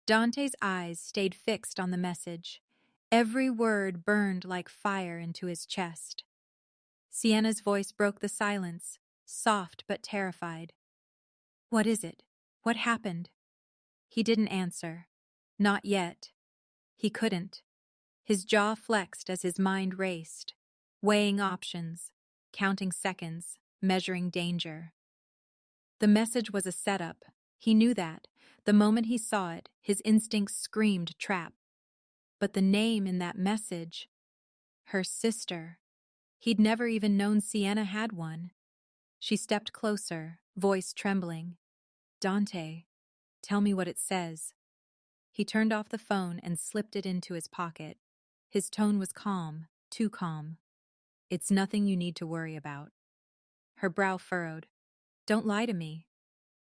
Dante's eyes stayed fixed on the message. Every word burned like fire into his chest. Sienna's voice broke the silence, soft but terrified. "What is it? What happened?" He didn't answer. Not yet. He couldn't. His jaw flexed as his mind raced, weighing options, counting seconds, measuring danger. The message was a setup. He knew that. The moment he saw it, his instincts screamed trap. But the name in that message, her sister. He'd never even known Sienna had one. She stepped closer, voice trembling. "Dante, tell me what it says." He turned off the phone and slipped it into his pocket. His tone was calm, too calm. "It's nothing you need to worry about." Her brow furrowed. "Don't lie to me."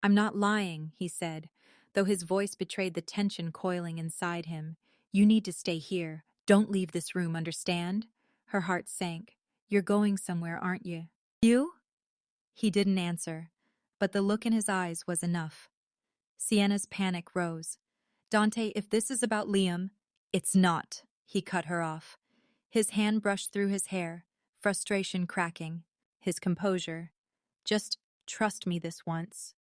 "I'm not lying," he said, though his voice betrayed the tension coiling inside him. "You need to stay here. Don't leave this room, understand?" Her heart sank. "You're going somewhere, aren't you?" "You?" He didn't answer, but the look in his eyes was enough. Sienna's panic rose. "Dante, if this is about Liam—" "It's not," he cut her off. His hand brushed through his hair, frustration cracking. His composure. "Just trust me this once."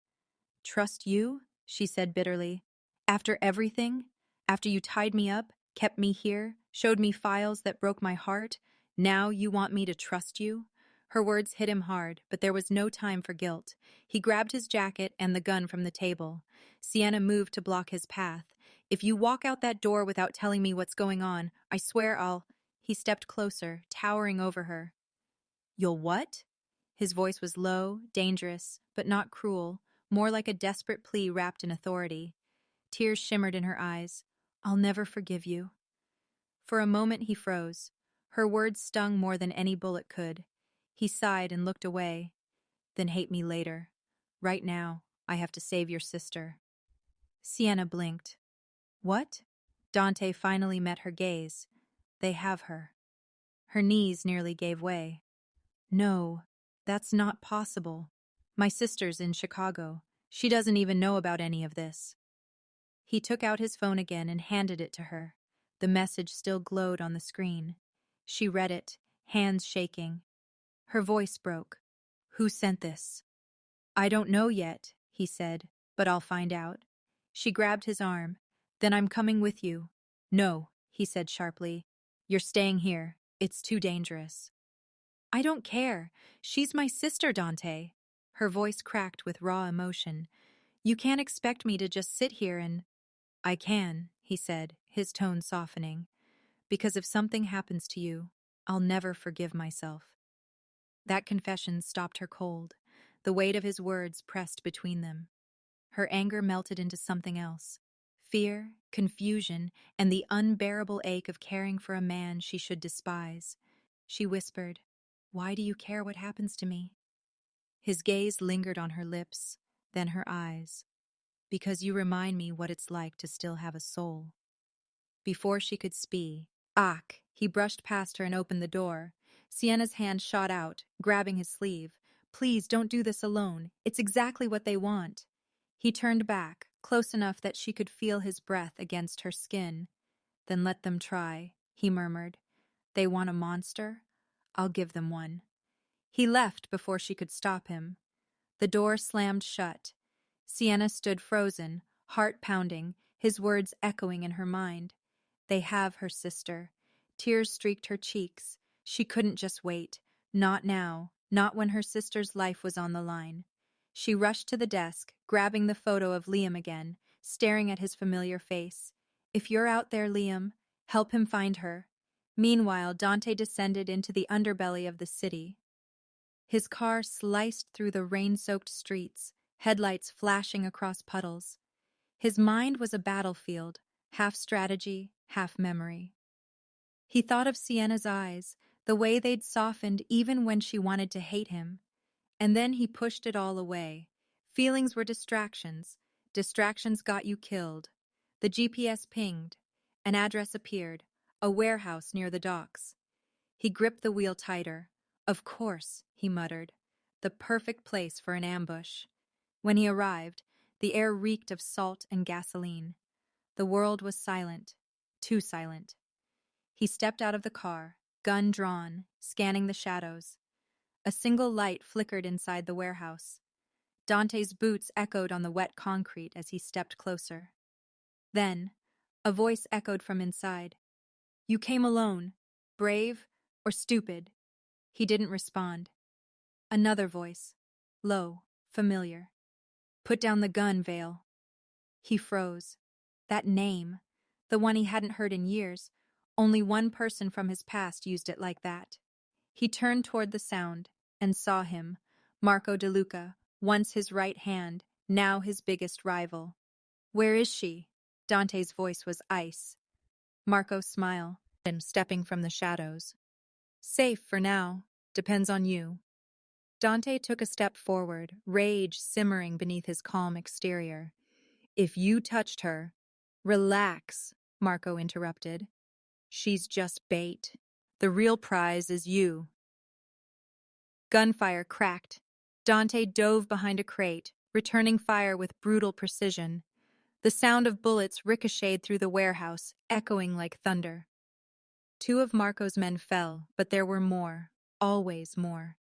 "Trust you?" she said bitterly. "After everything? After you tied me up, kept me here, showed me files that broke my heart, now you want me to trust you?" Her words hit him hard, but there was no time for guilt. He grabbed his jacket and the gun from the table. Sienna moved to block his path. "If you walk out that door without telling me what's going on, I swear I'll—" He stepped closer, towering over her. "You'll what?" His voice was low, dangerous, but not cruel, more like a desperate plea wrapped in authority. Tears shimmered in her eyes. "I'll never forgive you." For a moment he froze. Her words stung more than any bullet could. He sighed and looked away. "Then hate me later. Right now, I have to save your sister." Sienna blinked. "What?" Dante finally met her gaze. "They have her." Her knees nearly gave way. "No, that's not possible. My sister's in Chicago. She doesn't even know about any of this." He took out his phone again and handed it to her. The message still glowed on the screen. She read it, hands shaking. Her voice broke. "Who sent this?" "I don't know yet," he said, "but I'll find out." She grabbed his arm. "Then I'm coming with you." "No," he said sharply. "You're staying here. It's too dangerous." "I don't care. She's my sister, Dante." Her voice cracked with raw emotion. "You can't expect me to just sit here and—" "I can," he said, his tone softening. "Because if something happens to you, I'll never forgive myself." That confession stopped her cold. The weight of his words pressed between them. Her anger melted into something else. Fear, confusion, and the unbearable ache of caring for a man she should despise. She whispered, "Why do you care what happens to me?" His gaze lingered on her lips, then her eyes. Because you remind me what it's like to still have a soul. Before she could speak, "Ach!" He brushed past her and opened the door. Sienna's hand shot out, grabbing his sleeve. "Please don't do this alone. It's exactly what they want." He turned back, close enough that she could feel his breath against her skin. "Then let them try," he murmured. "They want a monster? I'll give them one." He left before she could stop him. The door slammed shut. Sienna stood frozen, heart pounding, his words echoing in her mind. They have her sister. Tears streaked her cheeks. She couldn't just wait. Not now. Not when her sister's life was on the line. She rushed to the desk, grabbing the photo of Liam again, staring at his familiar face. "If you're out there, Liam, help him find her." Meanwhile, Dante descended into the underbelly of the city. His car sliced through the rain-soaked streets, headlights flashing across puddles. His mind was a battlefield, half strategy, half memory. He thought of Sienna's eyes, the way they'd softened even when she wanted to hate him. And then he pushed it all away. Feelings were distractions. Distractions got you killed. The GPS pinged. An address appeared, a warehouse near the docks. He gripped the wheel tighter. "Of course," he muttered. "The perfect place for an ambush." When he arrived, the air reeked of salt and gasoline. The world was silent, too silent. He stepped out of the car, gun drawn, scanning the shadows. A single light flickered inside the warehouse. Dante's boots echoed on the wet concrete as he stepped closer. Then, a voice echoed from inside. "You came alone. Brave or stupid?" He didn't respond. Another voice, low, familiar. "Put down the gun, Vale." He froze. That name, the one he hadn't heard in years, only one person from his past used it like that. He turned toward the sound and saw him, Marco DeLuca, once his right hand, now his biggest rival. "Where is she?" Dante's voice was ice. Marco smiled, stepping from the shadows. "Safe for now. Depends on you." Dante took a step forward, rage simmering beneath his calm exterior. "If you touched her—" "Relax," Marco interrupted. "She's just bait. The real prize is you." Gunfire cracked. Dante dove behind a crate, returning fire with brutal precision. The sound of bullets ricocheted through the warehouse, echoing like thunder. Two of Marco's men fell, but there were more. Always more.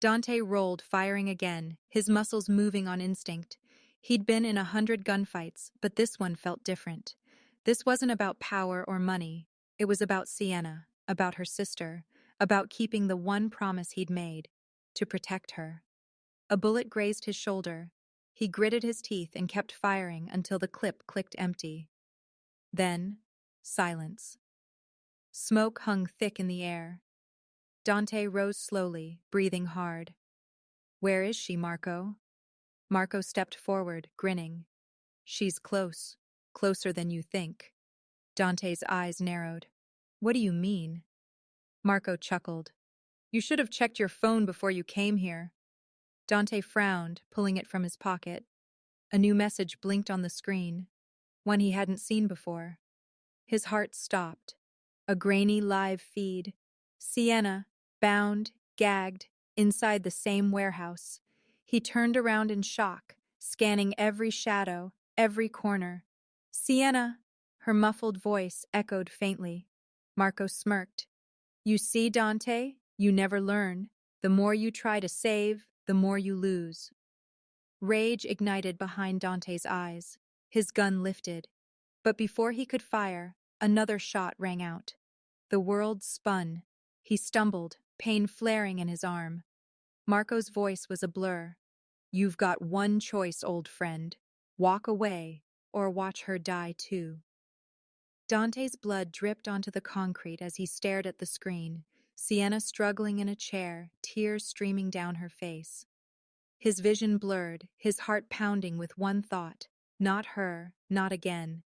Dante rolled, firing again, his muscles moving on instinct. He'd been in 100 gunfights, but this one felt different. This wasn't about power or money. It was about Sienna, about her sister, about keeping the one promise he'd made, to protect her. A bullet grazed his shoulder. He gritted his teeth and kept firing until the clip clicked empty. Then, silence. Smoke hung thick in the air. Dante rose slowly, breathing hard. "Where is she, Marco?" Marco stepped forward, grinning. "She's close. Closer than you think." Dante's eyes narrowed. "What do you mean?" Marco chuckled. "You should have checked your phone before you came here." Dante frowned, pulling it from his pocket. A new message blinked on the screen, one he hadn't seen before. His heart stopped. A grainy live feed. Sienna, bound, gagged, inside the same warehouse. He turned around in shock, scanning every shadow, every corner. "Sienna!" Her muffled voice echoed faintly. Marco smirked. "You see, Dante? You never learn. The more you try to save, the more you lose." Rage ignited behind Dante's eyes. His gun lifted. But before he could fire, another shot rang out. The world spun. He stumbled, pain flaring in his arm. Marco's voice was a blur. "You've got one choice, old friend. Walk away, or watch her die too." Dante's blood dripped onto the concrete as he stared at the screen, Sienna struggling in a chair, tears streaming down her face. His vision blurred, his heart pounding with one thought: not her, not again.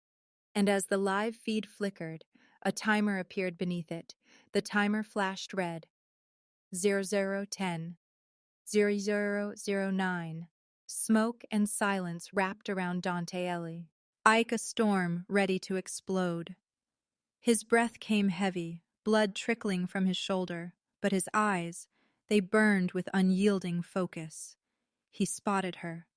And as the live feed flickered, a timer appeared beneath it. The timer flashed red. 0010. 0009. Smoke and silence wrapped around Dante Ellie. Like a storm ready to explode. His breath came heavy, blood trickling from his shoulder, but his eyes, they burned with unyielding focus. He spotted her.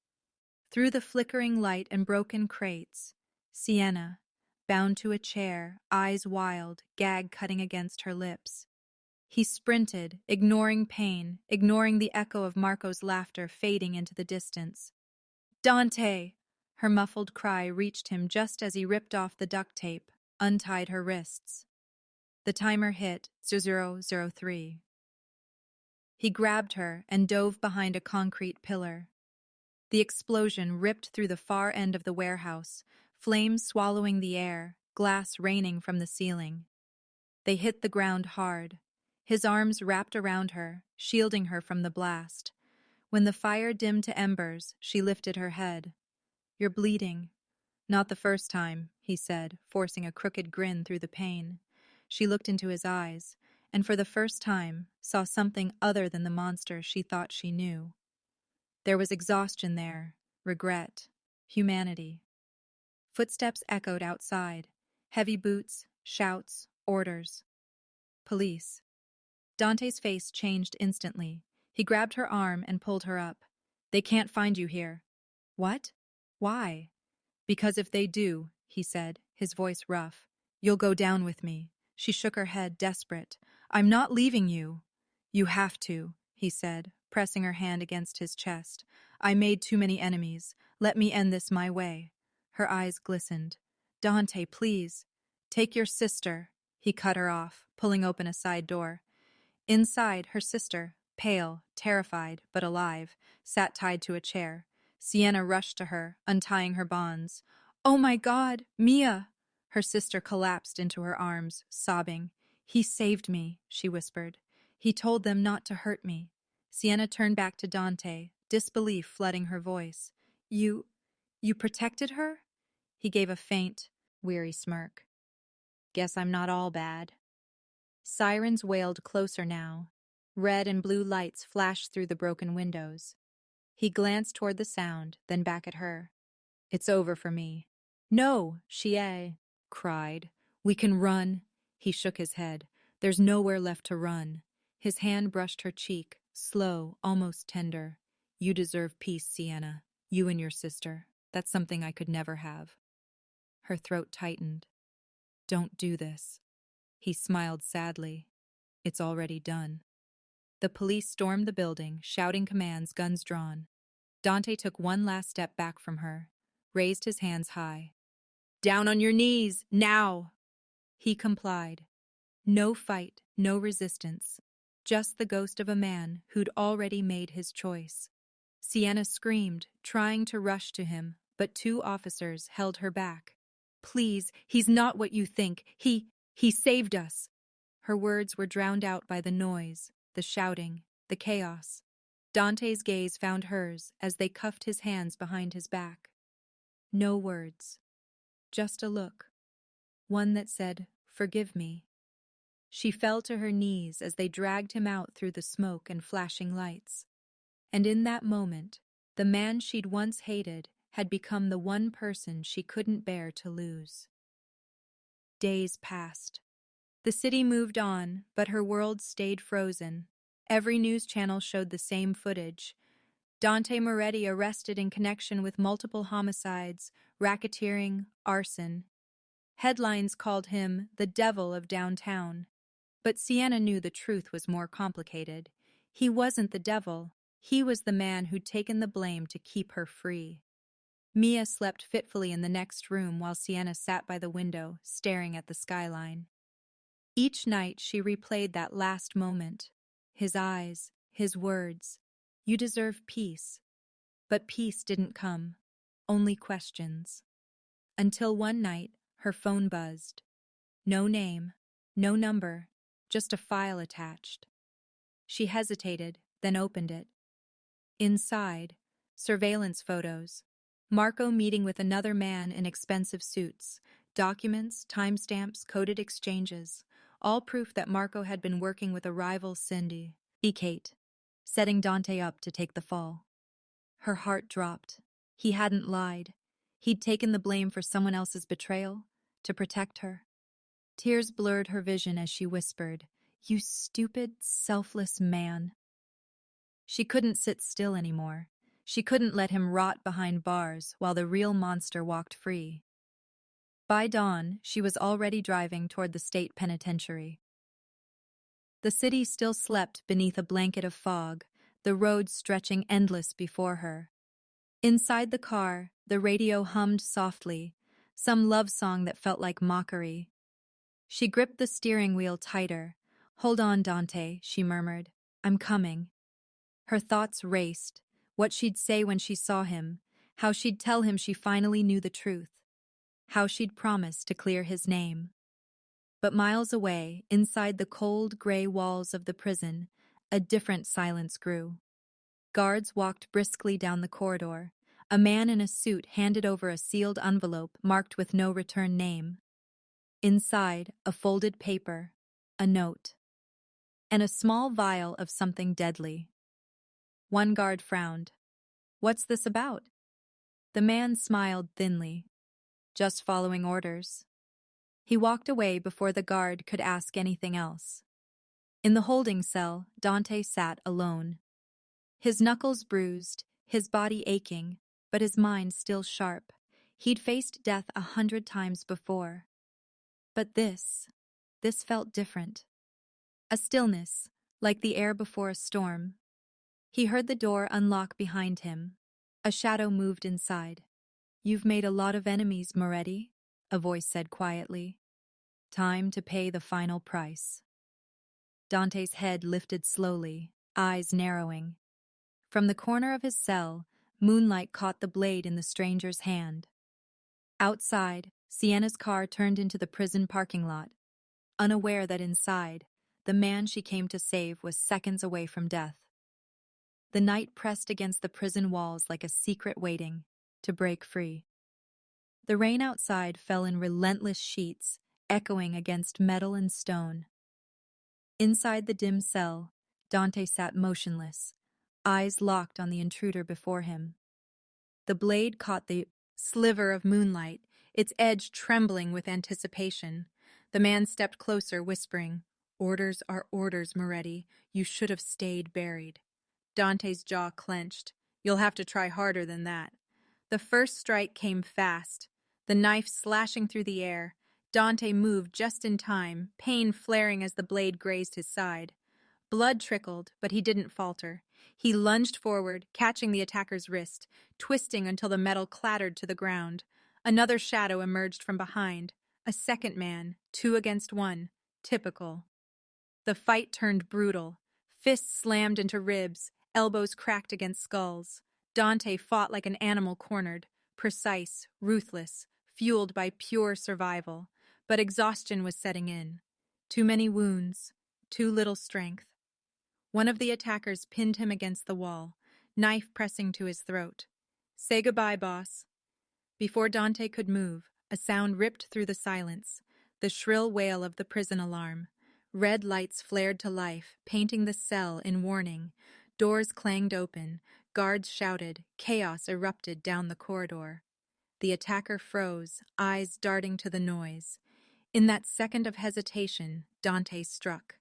Through the flickering light and broken crates, Sienna, bound to a chair, eyes wild, gag cutting against her lips. He sprinted, ignoring pain, ignoring the echo of Marco's laughter fading into the distance. Dante! Her muffled cry reached him just as he ripped off the duct tape, untied her wrists. The timer hit 0003. He grabbed her and dove behind a concrete pillar. The explosion ripped through the far end of the warehouse, flames swallowing the air, glass raining from the ceiling. They hit the ground hard. His arms wrapped around her, shielding her from the blast. When the fire dimmed to embers, she lifted her head. "You're bleeding." "Not the first time," he said, forcing a crooked grin through the pain. She looked into his eyes, and for the first time saw something other than the monster she thought she knew. There was exhaustion there, regret, humanity. Footsteps echoed outside, heavy boots, shouts, orders. Police. Dante's face changed instantly. He grabbed her arm and pulled her up. "They can't find you here." "What? Why?" "Because if they do," he said, his voice rough, "you'll go down with me." She shook her head, desperate. "I'm not leaving you." "You have to," he said, pressing her hand against his chest. "I made too many enemies. Let me end this my way." Her eyes glistened. "Dante, please. Take your sister." He cut her off, pulling open a side door. Inside, her sister, pale, terrified, but alive, sat tied to a chair. Sienna rushed to her, untying her bonds. "Oh my God, Mia!" Her sister collapsed into her arms, sobbing. "He saved me," she whispered. "He told them not to hurt me." Sienna turned back to Dante, disbelief flooding her voice. You protected her?" He gave a faint, weary smirk. "Guess I'm not all bad." Sirens wailed closer now. Red and blue lights flashed through the broken windows. He glanced toward the sound, then back at her. "It's over for me." "No," she cried. "We can run." He shook his head. "There's nowhere left to run." His hand brushed her cheek, slow, almost tender. "You deserve peace, Sienna. You and your sister. That's something I could never have." Her throat tightened. "Don't do this." He smiled sadly. "It's already done." The police stormed the building, shouting commands, guns drawn. Dante took one last step back from her, raised his hands high. "Down on your knees, now!" He complied. No fight, no resistance, just the ghost of a man who'd already made his choice. Sienna screamed, trying to rush to him, but two officers held her back. "Please, he's not what you think. He saved us." Her words were drowned out by the noise, the shouting, the chaos. Dante's gaze found hers as they cuffed his hands behind his back. No words, just a look. One that said, "Forgive me." She fell to her knees as they dragged him out through the smoke and flashing lights. And in that moment, the man she'd once hated had become the one person she couldn't bear to lose. Days passed. The city moved on, but her world stayed frozen. Every news channel showed the same footage. Dante Moretti arrested in connection with multiple homicides, racketeering, arson. Headlines called him the devil of downtown. But Sienna knew the truth was more complicated. He wasn't the devil. He was the man who'd taken the blame to keep her free. Mia slept fitfully in the next room while Sienna sat by the window, staring at the skyline. Each night she replayed that last moment. His eyes, his words. "You deserve peace." But peace didn't come. Only questions. Until one night, her phone buzzed. No name, no number, just a file attached. She hesitated, then opened it. Inside, surveillance photos. Marco meeting with another man in expensive suits. Documents, timestamps, coded exchanges. All proof that Marco had been working with a rival Cindy, Kate, setting Dante up to take the fall. Her heart dropped. He hadn't lied. He'd taken the blame for someone else's betrayal to protect her. Tears blurred her vision as she whispered, "You stupid, selfless man." She couldn't sit still anymore. She couldn't let him rot behind bars while the real monster walked free. By dawn, she was already driving toward the state penitentiary. The city still slept beneath a blanket of fog, the roads stretching endless before her. Inside the car, the radio hummed softly, some love song that felt like mockery. She gripped the steering wheel tighter. "Hold on, Dante," she murmured. "I'm coming." Her thoughts raced, what she'd say when she saw him, how she'd tell him she finally knew the truth, how she'd promise to clear his name. But miles away, inside the cold, gray walls of the prison, a different silence grew. Guards walked briskly down the corridor. A man in a suit handed over a sealed envelope marked with no return name. Inside, a folded paper, a note, and a small vial of something deadly. One guard frowned. "What's this about?" The man smiled thinly. "Just following orders." He walked away before the guard could ask anything else. In the holding cell, Dante sat alone. His knuckles bruised, his body aching, but his mind still sharp. He'd faced death 100 times before. But this felt different. A stillness, like the air before a storm. He heard the door unlock behind him. A shadow moved inside. "You've made a lot of enemies, Moretti," a voice said quietly. "Time to pay the final price." Dante's head lifted slowly, eyes narrowing. From the corner of his cell, moonlight caught the blade in the stranger's hand. Outside, Sienna's car turned into the prison parking lot, unaware that inside, the man she came to save was seconds away from death. The night pressed against the prison walls like a secret waiting to break free. The rain outside fell in relentless sheets, echoing against metal and stone. Inside the dim cell, Dante sat motionless, eyes locked on the intruder before him. The blade caught the sliver of moonlight, its edge trembling with anticipation. The man stepped closer, whispering, "Orders are orders, Moretti. You should have stayed buried." Dante's jaw clenched. "You'll have to try harder than that." The first strike came fast, the knife slashing through the air. Dante moved just in time, pain flaring as the blade grazed his side. Blood trickled, but he didn't falter. He lunged forward, catching the attacker's wrist, twisting until the metal clattered to the ground. Another shadow emerged from behind. A second man, 2 against 1. Typical. The fight turned brutal. Fists slammed into ribs, elbows cracked against skulls. Dante fought like an animal cornered, precise, ruthless, fueled by pure survival. But exhaustion was setting in. Too many wounds, too little strength. One of the attackers pinned him against the wall, knife pressing to his throat. "Say goodbye, boss." Before Dante could move, a sound ripped through the silence, the shrill wail of the prison alarm. Red lights flared to life, painting the cell in warning. Doors clanged open, guards shouted, chaos erupted down the corridor. The attacker froze, eyes darting to the noise. In that second of hesitation, Dante struck.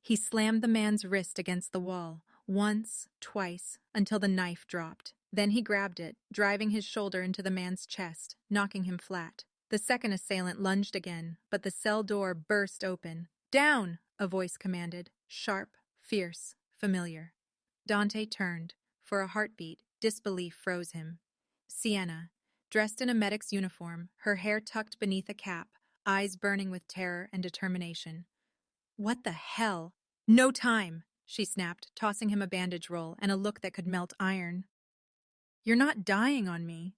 He slammed the man's wrist against the wall, once, twice, until the knife dropped. Then he grabbed it, driving his shoulder into the man's chest, knocking him flat. The second assailant lunged again, but the cell door burst open. "Down!" a voice commanded, sharp, fierce, familiar. Dante turned. For a heartbeat, disbelief froze him. Sienna, dressed in a medic's uniform, her hair tucked beneath a cap, eyes burning with terror and determination. "What the hell? No time!" she snapped, tossing him a bandage roll and a look that could melt iron. "You're not dying on me."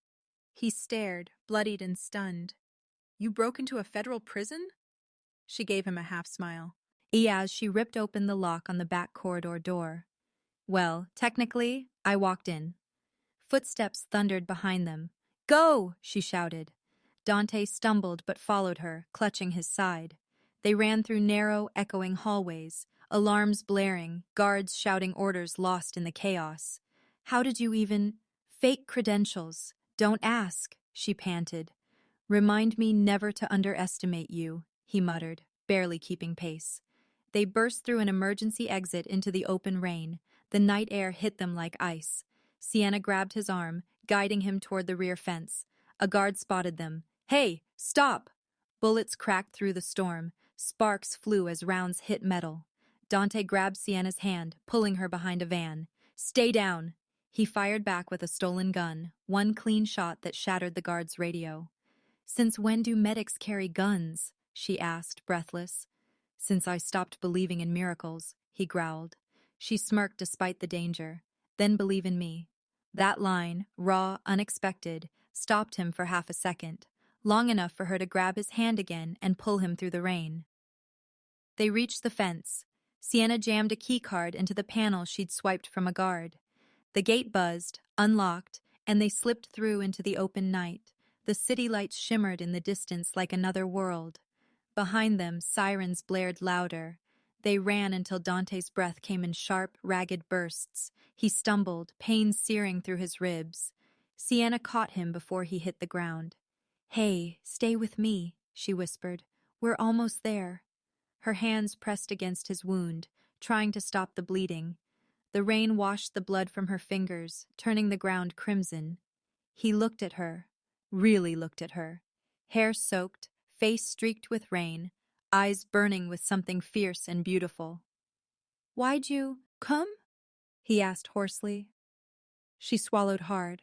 He stared, bloodied and stunned. "You broke into a federal prison?" She gave him a half-smile. As she ripped open the lock on the back corridor door. "Well, technically, I walked in." Footsteps thundered behind them. "Go!" she shouted. Dante stumbled but followed her, clutching his side. They ran through narrow, echoing hallways, alarms blaring, guards shouting orders lost in the chaos. "How did you even—" Fake credentials. Don't ask, she panted. Remind me never to underestimate you, he muttered, barely keeping pace. They burst through an emergency exit into the open rain. The night air hit them like ice. Sienna grabbed his arm, guiding him toward the rear fence. A guard spotted them. Hey, stop! Bullets cracked through the storm. Sparks flew as rounds hit metal. Dante grabbed Sienna's hand, pulling her behind a van. Stay down! He fired back with a stolen gun, one clean shot that shattered the guard's radio. Since when do medics carry guns? She asked, breathless. Since I stopped believing in miracles, he growled. She smirked despite the danger. Then believe in me. That line, raw, unexpected, stopped him for half a second, long enough for her to grab his hand again and pull him through the rain. They reached the fence. Sienna jammed a keycard into the panel she'd swiped from a guard. The gate buzzed, unlocked, and they slipped through into the open night. The city lights shimmered in the distance like another world. Behind them, sirens blared louder. They ran until Dante's breath came in sharp, ragged bursts. He stumbled, pain searing through his ribs. Sienna caught him before he hit the ground. Hey, stay with me, she whispered. We're almost there. Her hands pressed against his wound, trying to stop the bleeding. The rain washed the blood from her fingers, turning the ground crimson. He looked at her, really looked at her. Hair soaked, face streaked with rain, eyes burning with something fierce and beautiful. Why'd you come? He asked hoarsely. She swallowed hard.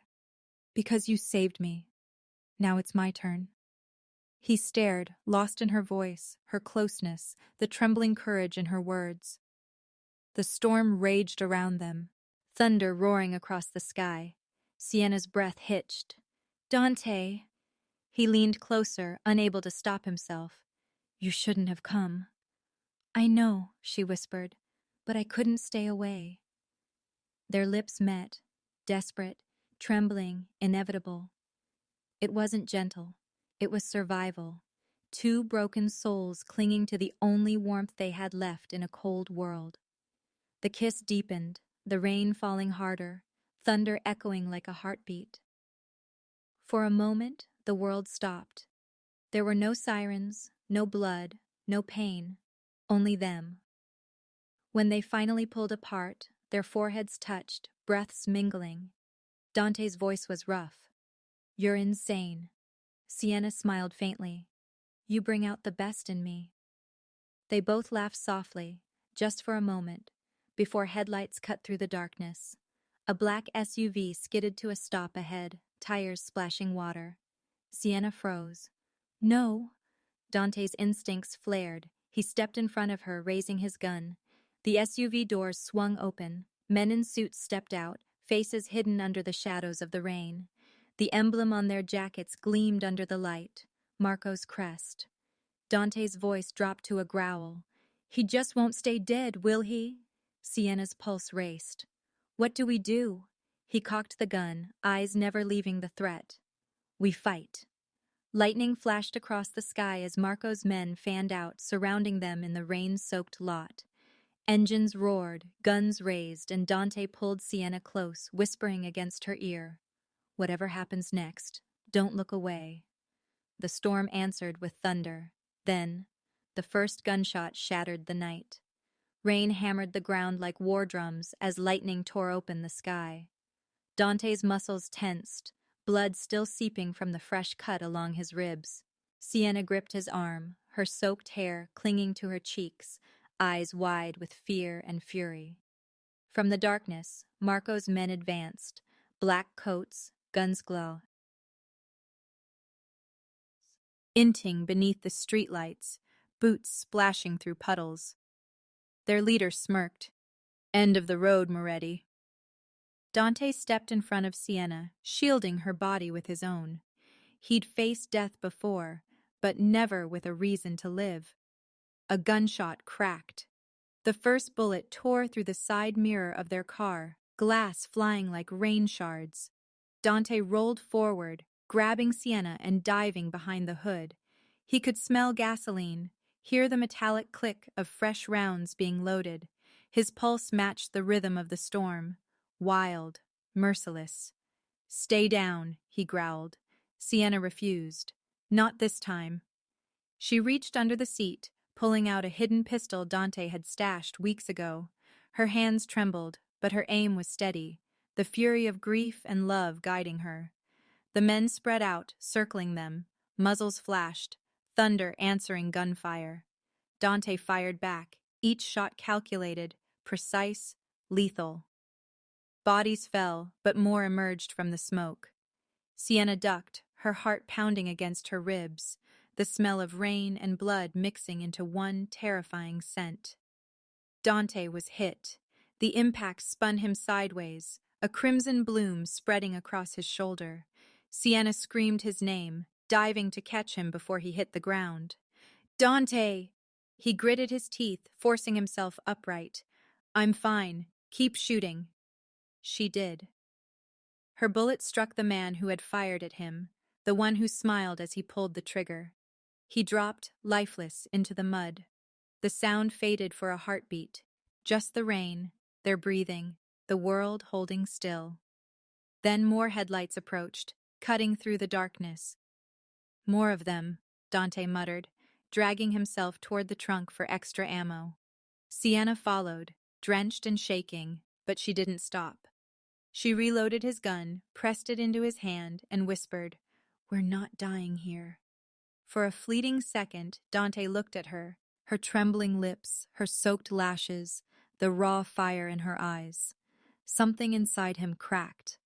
Because you saved me. Now it's my turn. He stared, lost in her voice, her closeness, the trembling courage in her words. The storm raged around them, thunder roaring across the sky. Sienna's breath hitched. Dante! He leaned closer, unable to stop himself. You shouldn't have come. I know, she whispered, but I couldn't stay away. Their lips met, desperate, trembling, inevitable. It wasn't gentle. It was survival. Two broken souls clinging to the only warmth they had left in a cold world. The kiss deepened, the rain falling harder, thunder echoing like a heartbeat. For a moment, the world stopped. There were no sirens, no blood, no pain, only them. When they finally pulled apart, their foreheads touched, breaths mingling. Dante's voice was rough. You're insane. Sienna smiled faintly. You bring out the best in me. They both laughed softly, just for a moment, before headlights cut through the darkness. A black SUV skidded to a stop ahead, tires splashing water. Sienna froze. No. Dante's instincts flared. He stepped in front of her, raising his gun. The SUV doors swung open. Men in suits stepped out, faces hidden under the shadows of the rain. The emblem on their jackets gleamed under the light, Marco's crest. Dante's voice dropped to a growl. He just won't stay dead, will he? Sienna's pulse raced. What do we do? He cocked the gun, eyes never leaving the threat. We fight. Lightning flashed across the sky as Marco's men fanned out, surrounding them in the rain-soaked lot. Engines roared, guns raised, and Dante pulled Sienna close, whispering against her ear. Whatever happens next, don't look away. The storm answered with thunder. Then, the first gunshot shattered the night. Rain hammered the ground like war drums as lightning tore open the sky. Dante's muscles tensed, blood still seeping from the fresh cut along his ribs. Sienna gripped his arm, her soaked hair clinging to her cheeks, eyes wide with fear and fury. From the darkness, Marco's men advanced, black coats, guns glow, inting beneath the streetlights, boots splashing through puddles. Their leader smirked. End of the road, Moretti. Dante stepped in front of Sienna, shielding her body with his own. He'd faced death before, but never with a reason to live. A gunshot cracked. The first bullet tore through the side mirror of their car, glass flying like rain shards. Dante rolled forward, grabbing Sienna and diving behind the hood. He could smell gasoline, hear the metallic click of fresh rounds being loaded. His pulse matched the rhythm of the storm, wild, merciless. Stay down, he growled. Sienna refused. Not this time. She reached under the seat, pulling out a hidden pistol Dante had stashed weeks ago. Her hands trembled, but her aim was steady, the fury of grief and love guiding her. The men spread out, circling them. Muzzles flashed, thunder answering gunfire. Dante fired back, each shot calculated, precise, lethal. Bodies fell, but more emerged from the smoke. Sienna ducked, her heart pounding against her ribs, the smell of rain and blood mixing into one terrifying scent. Dante was hit. The impact spun him sideways, a crimson bloom spreading across his shoulder. Sienna screamed his name, diving to catch him before he hit the ground. Dante! He gritted his teeth, forcing himself upright. I'm fine. Keep shooting. She did. Her bullet struck the man who had fired at him, the one who smiled as he pulled the trigger. He dropped, lifeless, into the mud. The sound faded for a heartbeat. Just the rain, their breathing, the world holding still. Then more headlights approached, cutting through the darkness. More of them, Dante muttered, dragging himself toward the trunk for extra ammo. Sienna followed, drenched and shaking, but she didn't stop. She reloaded his gun, pressed it into his hand, and whispered, "We're not dying here." For a fleeting second, Dante looked at her, her trembling lips, her soaked lashes, the raw fire in her eyes. Something inside him cracked.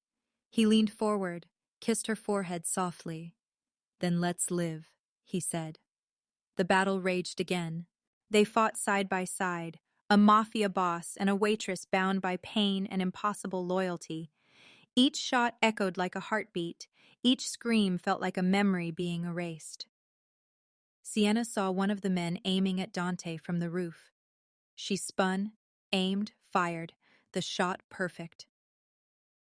He leaned forward, kissed her forehead softly. "Then let's live," he said. The battle raged again. They fought side by side, a mafia boss and a waitress bound by pain and impossible loyalty. Each shot echoed like a heartbeat. Each scream felt like a memory being erased. Sienna saw one of the men aiming at Dante from the roof. She spun, aimed, fired, the shot perfect.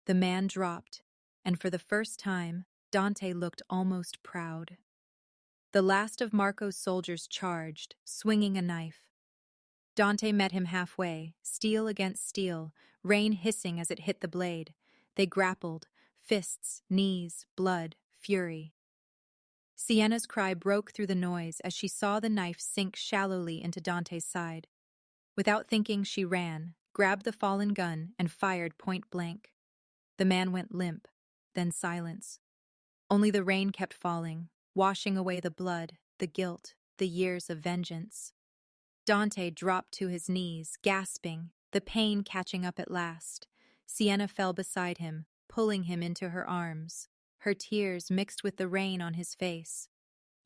The man dropped, and for the first time, Dante looked almost proud. The last of Marco's soldiers charged, swinging a knife. Dante met him halfway, steel against steel, rain hissing as it hit the blade. They grappled, fists, knees, blood, fury. Sienna's cry broke through the noise as she saw the knife sink shallowly into Dante's side. Without thinking, she ran, grabbed the fallen gun, and fired point blank. The man went limp, then silence. Only the rain kept falling, washing away the blood, the guilt, the years of vengeance. Dante dropped to his knees, gasping, the pain catching up at last. Sienna fell beside him, pulling him into her arms. Her tears mixed with the rain on his face.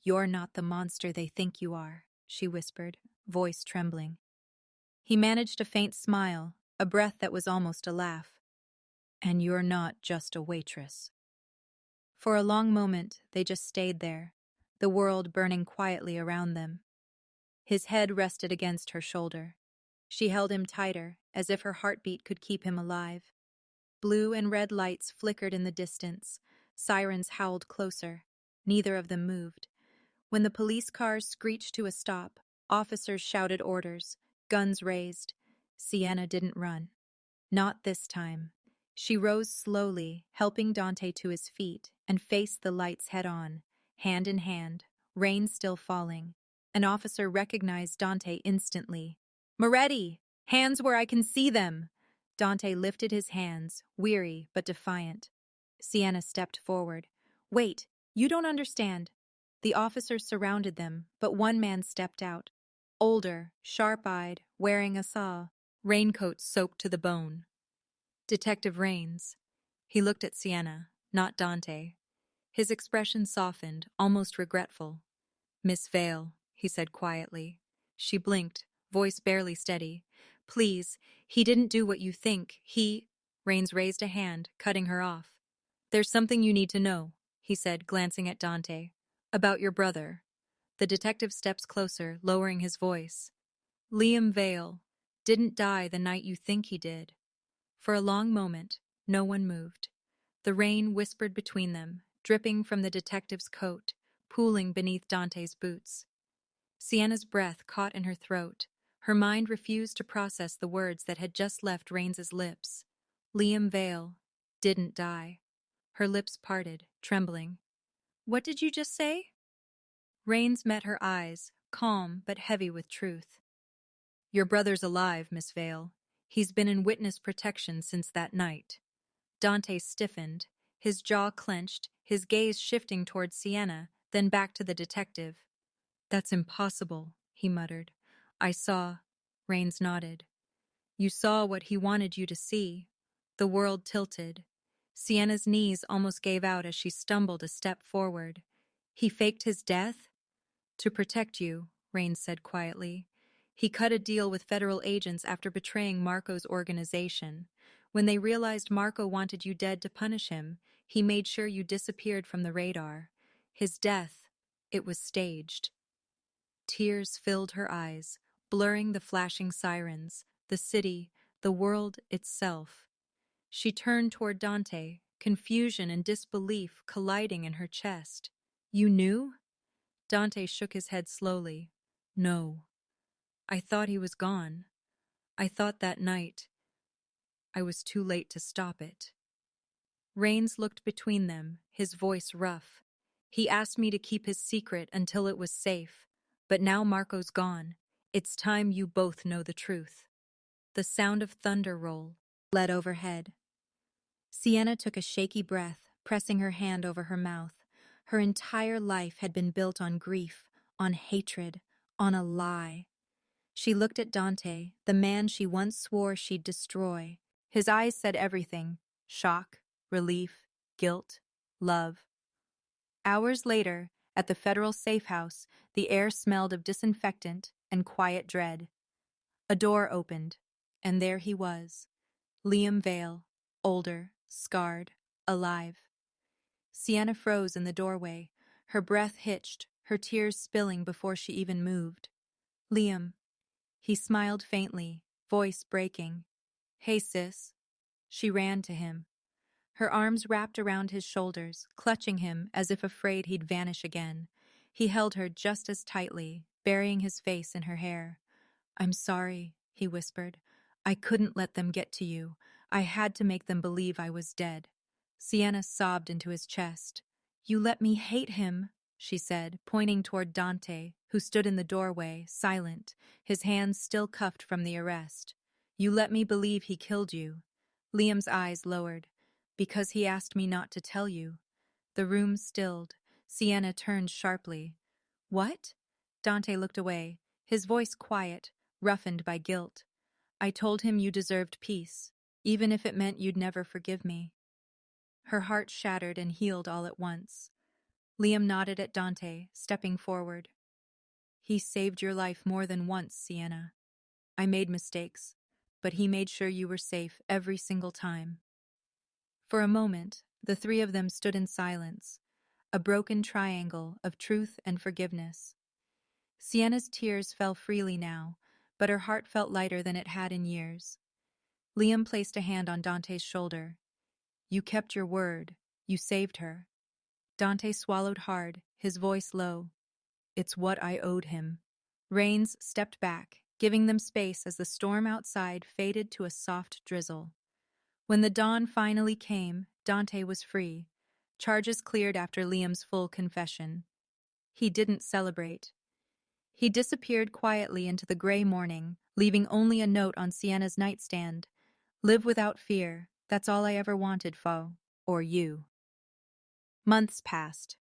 "You're not the monster they think you are," she whispered, voice trembling. He managed a faint smile, a breath that was almost a laugh. "And you're not just a waitress." For a long moment, they just stayed there, the world burning quietly around them. His head rested against her shoulder. She held him tighter, as if her heartbeat could keep him alive. Blue and red lights flickered in the distance. Sirens howled closer. Neither of them moved. When the police cars screeched to a stop, officers shouted orders, guns raised. Sienna didn't run. Not this time. She rose slowly, helping Dante to his feet, and faced the lights head-on, hand in hand, rain still falling. An officer recognized Dante instantly. "Moretti! Hands where I can see them!" Dante lifted his hands, weary but defiant. Sienna stepped forward. "Wait, you don't understand." The officers surrounded them, but one man stepped out. Older, sharp-eyed, wearing a saw, raincoat soaked to the bone. Detective Rains. He looked at Sienna, not Dante. His expression softened, almost regretful. "Miss Vale," he said quietly. She blinked, voice barely steady. "Please, he didn't do what you think. Rains raised a hand, cutting her off. "There's something you need to know," he said, glancing at Dante. "About your brother." The detective steps closer, lowering his voice. "Liam Vale didn't die the night you think he did." For a long moment, no one moved. The rain whispered between them, dripping from the detective's coat, pooling beneath Dante's boots. Sienna's breath caught in her throat. Her mind refused to process the words that had just left Rains's lips. Liam Vale didn't die. Her lips parted, trembling. "What did you just say?" Rains met her eyes, calm but heavy with truth. "Your brother's alive, Miss Vale. He's been in witness protection since that night." Dante stiffened, his jaw clenched, his gaze shifting toward Sienna, then back to the detective. "That's impossible," he muttered. "I saw—" Rains nodded. "You saw what he wanted you to see." The world tilted. Sienna's knees almost gave out as she stumbled a step forward. "He faked his death?" "To protect you," Rains said quietly. "He cut a deal with federal agents after betraying Marco's organization. When they realized Marco wanted you dead to punish him, he made sure you disappeared from the radar. His death, it was staged." Tears filled her eyes, blurring the flashing sirens, the city, the world itself. She turned toward Dante, confusion and disbelief colliding in her chest. "You knew?" Dante shook his head slowly. "No. I thought he was gone. I thought that night I was too late to stop it." Rains looked between them, his voice rough. "He asked me to keep his secret until it was safe. But now Marco's gone. It's time you both know the truth." The sound of thunder roll led overhead. Sienna took a shaky breath, pressing her hand over her mouth. Her entire life had been built on grief, on hatred, on a lie. She looked at Dante, the man she once swore she'd destroy. His eyes said everything: shock, relief, guilt, love. Hours later, at the federal safe house, the air smelled of disinfectant and quiet dread. A door opened, and there he was, Liam Vale, older, scarred, alive. Sienna froze in the doorway, her breath hitched, her tears spilling before she even moved. "Liam." He smiled faintly, voice breaking. "Hey, sis." She ran to him. Her arms wrapped around his shoulders, clutching him as if afraid he'd vanish again. He held her just as tightly, burying his face in her hair. "I'm sorry," he whispered. "I couldn't let them get to you. I had to make them believe I was dead." Sienna sobbed into his chest. "You let me hate him," she said, pointing toward Dante, who stood in the doorway, silent, his hands still cuffed from the arrest. "You let me believe he killed you." Liam's eyes lowered. "Because he asked me not to tell you." The room stilled. Sienna turned sharply. "What?" Dante looked away, his voice quiet, roughened by guilt. "I told him you deserved peace, even if it meant you'd never forgive me." Her heart shattered and healed all at once. Liam nodded at Dante, stepping forward. "He saved your life more than once, Sienna. I made mistakes, but he made sure you were safe every single time." For a moment, the three of them stood in silence, a broken triangle of truth and forgiveness. Sienna's tears fell freely now, but her heart felt lighter than it had in years. Liam placed a hand on Dante's shoulder. "You kept your word. You saved her." Dante swallowed hard, his voice low. "It's what I owed him." Rains stepped back, giving them space as the storm outside faded to a soft drizzle. When the dawn finally came, Dante was free, charges cleared after Liam's full confession. He didn't celebrate. He disappeared quietly into the gray morning, leaving only a note on Sienna's nightstand. "Live without fear. That's all I ever wanted, Fo. Or you." Months passed.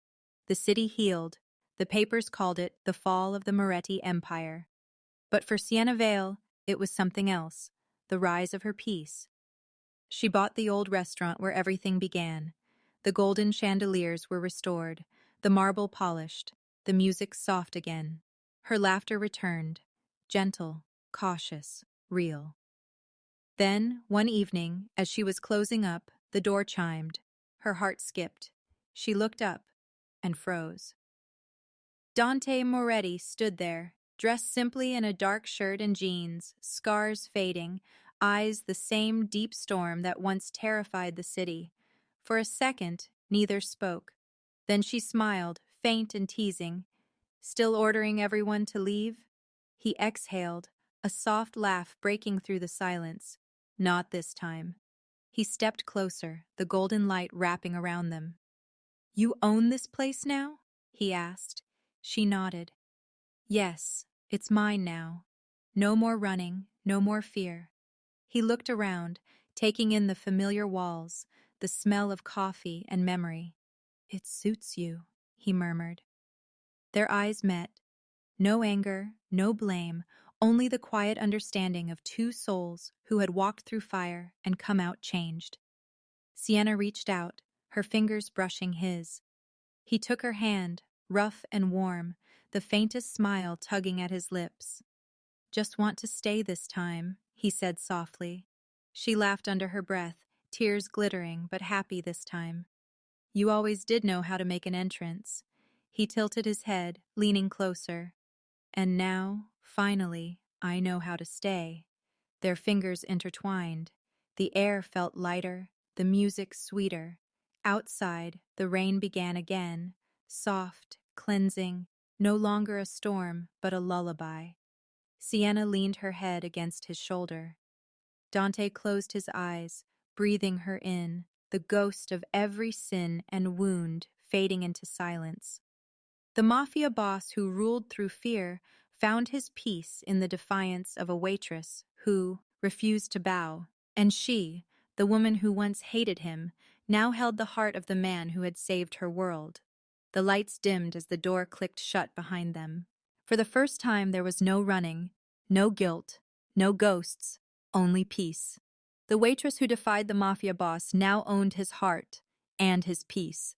The city healed. The papers called it the fall of the Moretti Empire. But for Sienna Vale, it was something else, the rise of her peace. She bought the old restaurant where everything began. The golden chandeliers were restored, the marble polished, the music soft again. Her laughter returned, gentle, cautious, real. Then, one evening, as she was closing up, the door chimed. Her heart skipped. She looked up and froze. Dante Moretti stood there, dressed simply in a dark shirt and jeans, scars fading, eyes the same deep storm that once terrified the city. For a second, neither spoke. Then she smiled, faint and teasing. "Still ordering everyone to leave?" He exhaled, a soft laugh breaking through the silence. "Not this time." He stepped closer, the golden light wrapping around them. "You own this place now?" he asked. She nodded. "Yes, it's mine now. No more running, no more fear." He looked around, taking in the familiar walls, the smell of coffee and memory. "It suits you," he murmured. Their eyes met. No anger, no blame, only the quiet understanding of two souls who had walked through fire and come out changed. Sienna reached out, her fingers brushing his. He took her hand, rough and warm, the faintest smile tugging at his lips. "Just want to stay this time," he said softly. She laughed under her breath, tears glittering but happy this time. "You always did know how to make an entrance." He tilted his head, leaning closer. "And now, finally, I know how to stay." Their fingers intertwined. The air felt lighter, the music sweeter. Outside, the rain began again, soft, cleansing, no longer a storm, but a lullaby. Sienna leaned her head against his shoulder. Dante closed his eyes, breathing her in, the ghost of every sin and wound fading into silence. The Mafia boss who ruled through fear found his peace in the defiance of a waitress who refused to bow, and she, the woman who once hated him, now held the heart of the man who had saved her world. The lights dimmed as the door clicked shut behind them. For the first time there was no running, no guilt, no ghosts, only peace. The waitress who defied the Mafia boss now owned his heart and his peace.